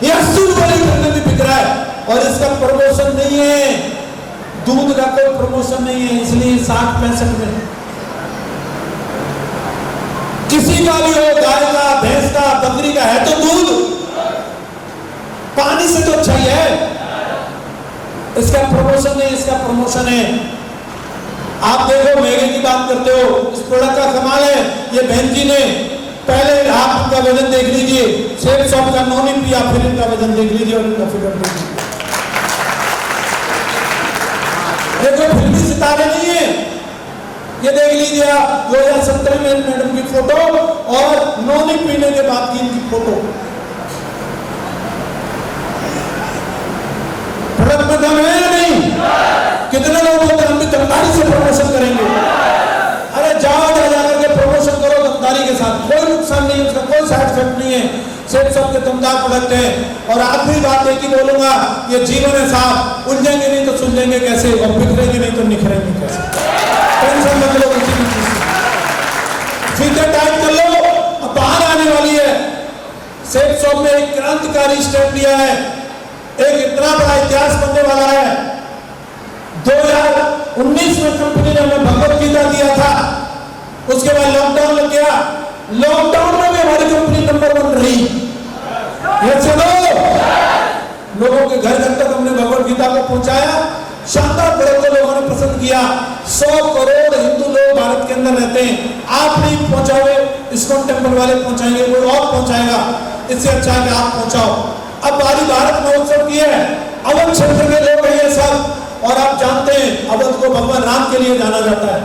ये 80 रुपए लीटर में भी बिक रहा है, और इसका प्रमोशन नहीं है। दूध का कोई प्रमोशन नहीं है, इसलिए 60-65 में। किसी का भी हो, गाय का, भैंस का, बकरी का, है तो दूध, पानी से तो अच्छा ही है। इसका प्रमोशन नहीं, इसका प्रमोशन है। आप देखो महंगे की बात करते हो, इस प्रोडक्ट का कमाल है। ये बहन जी ने पहले आप इनका वजन देख लीजिए, सेल्सॉप का नॉन पिया, फिर इनका वजन देख लीजिए और इनका फिगर देख लीजिए। ये कोई फिल्मी सितारे नहीं है। ये देख लीजिए आप 2017 में मैडम की फोटो और नॉन पीने के बाद की इनकी फोटो। प्रोडक्ट में दम है या नहीं? कितने लोग बोलते हैं हम भी दमदारी से प्रमोशन करेंगे। अरे जाओ जाकर के प्रमोशन करो दमदारी के साथ, कोई नुकसान नहीं है, उसका कोई साइड इफेक्ट नहीं है। सेल्सॉप के दमदार प्रोडक्ट है। और आखिरी बात एक ही बोलूंगा, ये जीवन है साहब, उलझेंगे नहीं तो सुलझेंगे कैसे, और बिखरेंगे नहीं तो निखरेंगे कैसे। टेंशन मत लो किसी भी चीज की, फीते टाइट कर लो, अब बाहर आने वाली है। सेल्सॉप में एक क्रांतिकारी स्टेप लिया है, एक इतना बड़ा इतिहास बनने वाला है। 2019 में कंपनी ने हमें भगवत गीता दिया था, उसके बाद लॉकडाउन लग गया। लॉकडाउन में भी हमारी कंपनी नंबर 1 रही। लोगों के घर घर तक हमने भगवत गीता को पहुंचाया। शानदार प्रयोग को लोगों ने पसंद किया। 100 करोड़ हिंदू लोग भारत के अंदर रहते हैं। आप नहीं पहुंचाओगे, इस्कॉन टेम्पल वाले पहुंचाएंगे, कोई और पहुंचाएगा। इससे अच्छा है कि आप पहुंचाओ। अब बारी भारत महोत्सव की है, अवध क्षेत्र के लोग हैं ये सब, और आप जानते हैं अवध को भगवान राम के लिए जाना जाता है।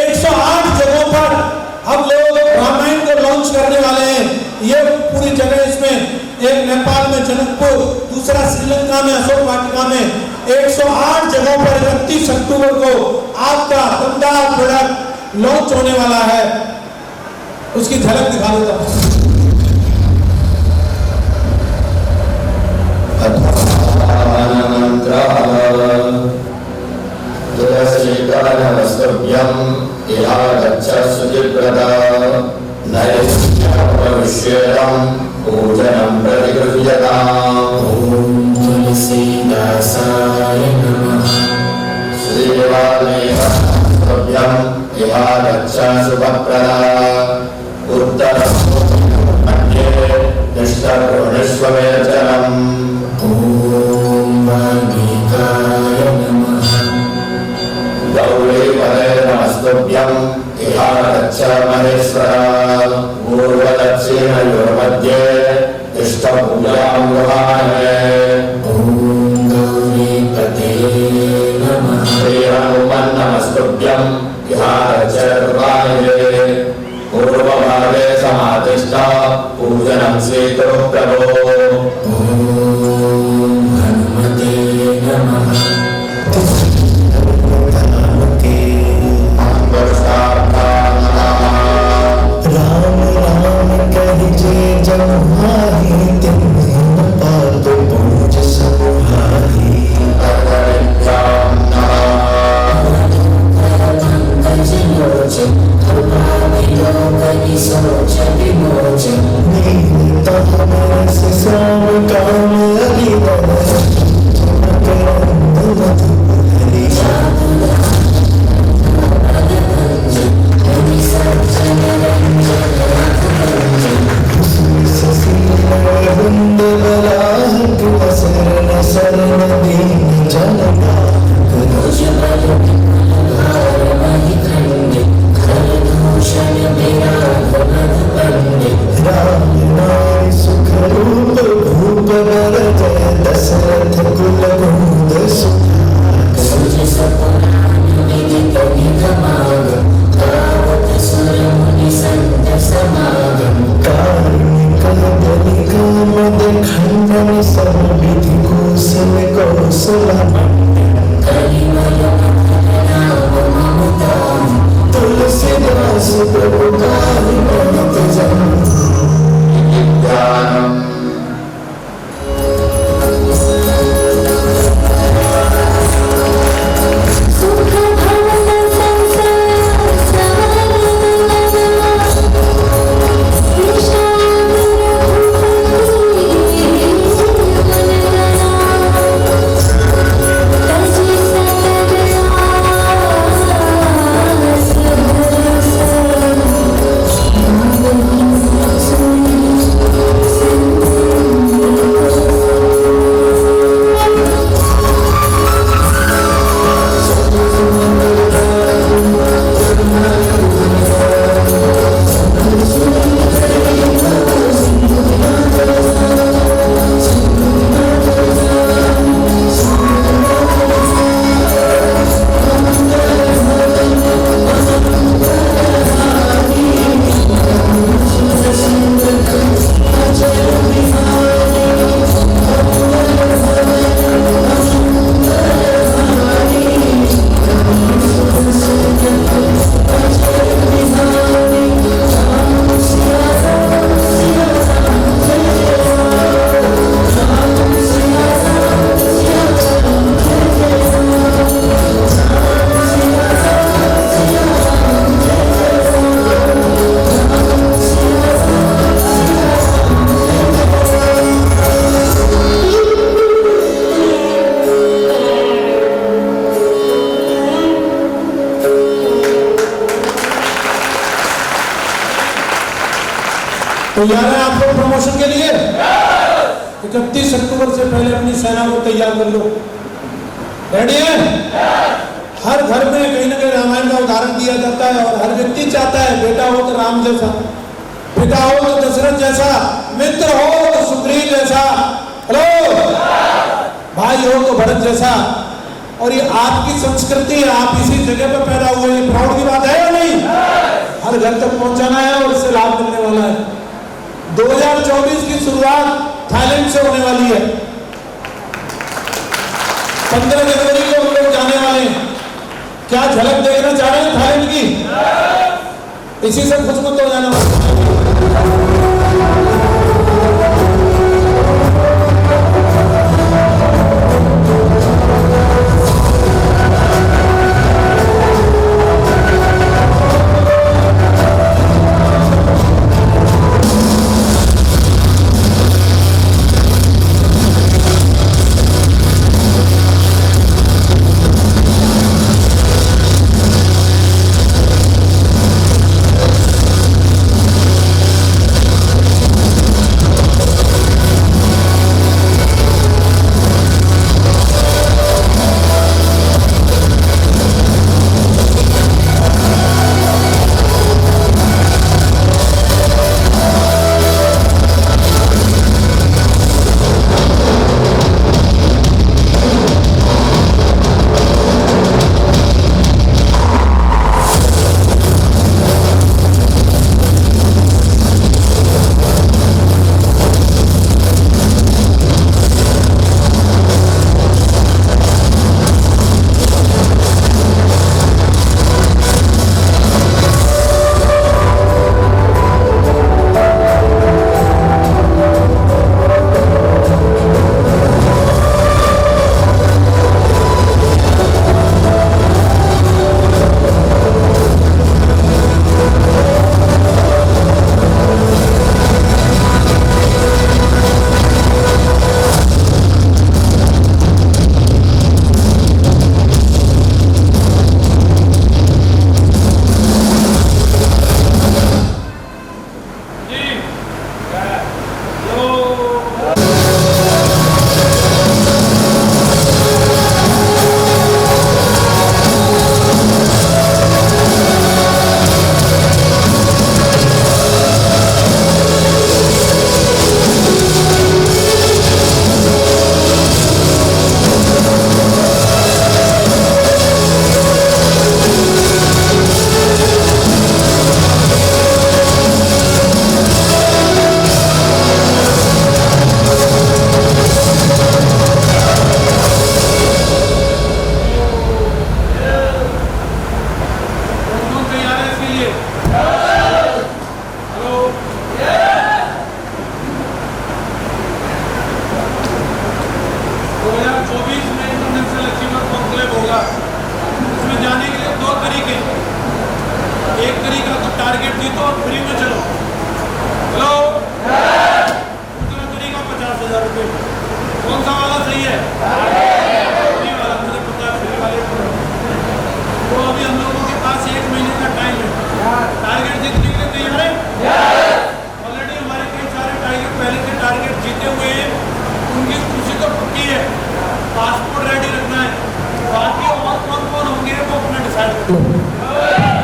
108 जगहों पर हम लोग रामायण को लॉन्च करने वाले हैं। ये पूरी जगह, इसमें एक नेपाल में जनकपुर, दूसरा श्रीलंका में अशोक वाटिका में, 108 जगहों पर 31 अक्टूबर को आपका दमदार प्रोडक्ट लॉन्च होने वाला है। उसकी झलक दिखा देता हूं। पूजनं प्रतिगृह्यताम्। ॐ तुलसीदासाय नमः। श्रीवाल्मीकिस्तव्यम् इहागच्छ शुभप्रदा। उत्तरं मध्ये निष्ठर्वणेष्वमेर्जनम्। ॐ वाल्मीकाय नमः। गौरीपदे नमस्तुभ्यम् इहागच्छ महेश्वरा। पूर्वदक्षिणयोर्मध्ये तिष्ठपूजां गृहाणे। ॐ गौरीपते नमः। श्रीहनुमन् नमस्तुभ्यम् इहागच्छ गृहाणे। पूर्वभागे समाधिष्ठ पूजनं स्वीकुरु प्रभो। ॐ हनुमते नमः। तैयार है आप लोग प्रमोशन के लिए? 31 अक्टूबर से पहले अपनी सेना को तैयार कर लो। रेडी है? हर घर में कहीं ना कहीं रामायण का उदाहरण दिया जाता है और हर व्यक्ति चाहता है बेटा हो तो राम जैसा, पिता हो तो दशरथ जैसा, मित्र हो तो सुग्रीव जैसा, हेलो, भाई हो तो भरत जैसा। और ये आपकी संस्कृति है, आप इसी जगह पर पैदा हुए, ये प्राउड की बात है या नहीं? हर घर तक पहुंचाना है और इससे लाभ मिलने वाला है। 2024 की शुरुआत थाईलैंड से होने वाली है। 15 जनवरी को हम लोग जाने वाले हैं। क्या झलक देखना चाह रहे हैं थाईलैंड की? इसी से खुश हो जाने वाले हैं।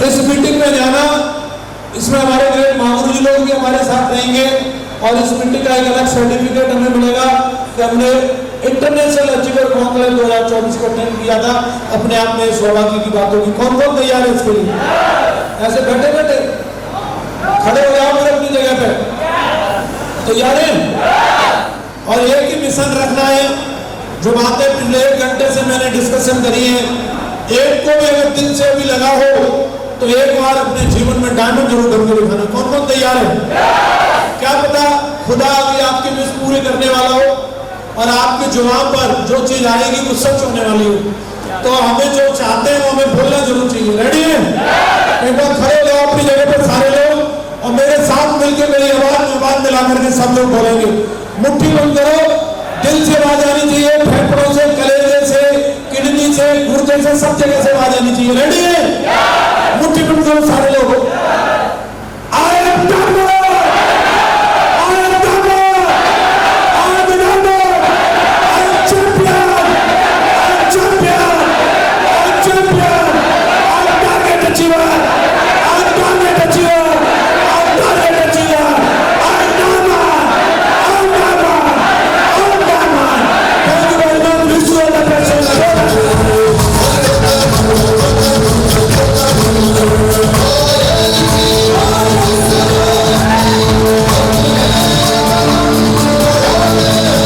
इस मीटिंग में जाना, इसमें हमारे ग्रेट महागुरु जी लोग भी हमारे साथ रहेंगे और इस मीटिंग का एक अलग सर्टिफिकेट हमें मिलेगा कि हमने इंटरनेशनल अचीवर कॉन्क्लेव 2024 को अटेंड किया था। अपने आप में सौभाग्य की बातों की कौन कौन तैयार है इसके लिए? ऐसे बैठे बैठे खड़े हो जाओ मेरे अपनी जगह पे। तैयार है? और एक ही मिशन रखना है, जो बातें पिछले 1 घंटे से मैंने डिस्कशन करी है, एक को भी अगर दिल से भी लगा हो तो एक बार अपने जीवन में डायमंड जरूर करके दिखाना। कौन कौन तैयार है? क्या पता खुदा अभी आपके मिस पूरे करने वाला हो और आपके जुबान पर जो चीज आएगी वो सच होने वाली हो। तो हमें जो चाहते हैं वो हमें बोलना जरूर चाहिए। रेडी है? एक बार खड़े हो जाओ अपनी जगह पर सारे लोग और मेरे साथ मिलकर मेरी आवाज मिला करके सब लोग बोलेंगे। मुट्ठी बंद करो, दिल से आवाज आनी चाहिए, फेफड़ों से, कलेजे से, किडनी से, गुर्दे से, सब जगह से आवाज आनी चाहिए। रेडी है? मुट्ठी बंद करो सारे लोग। I am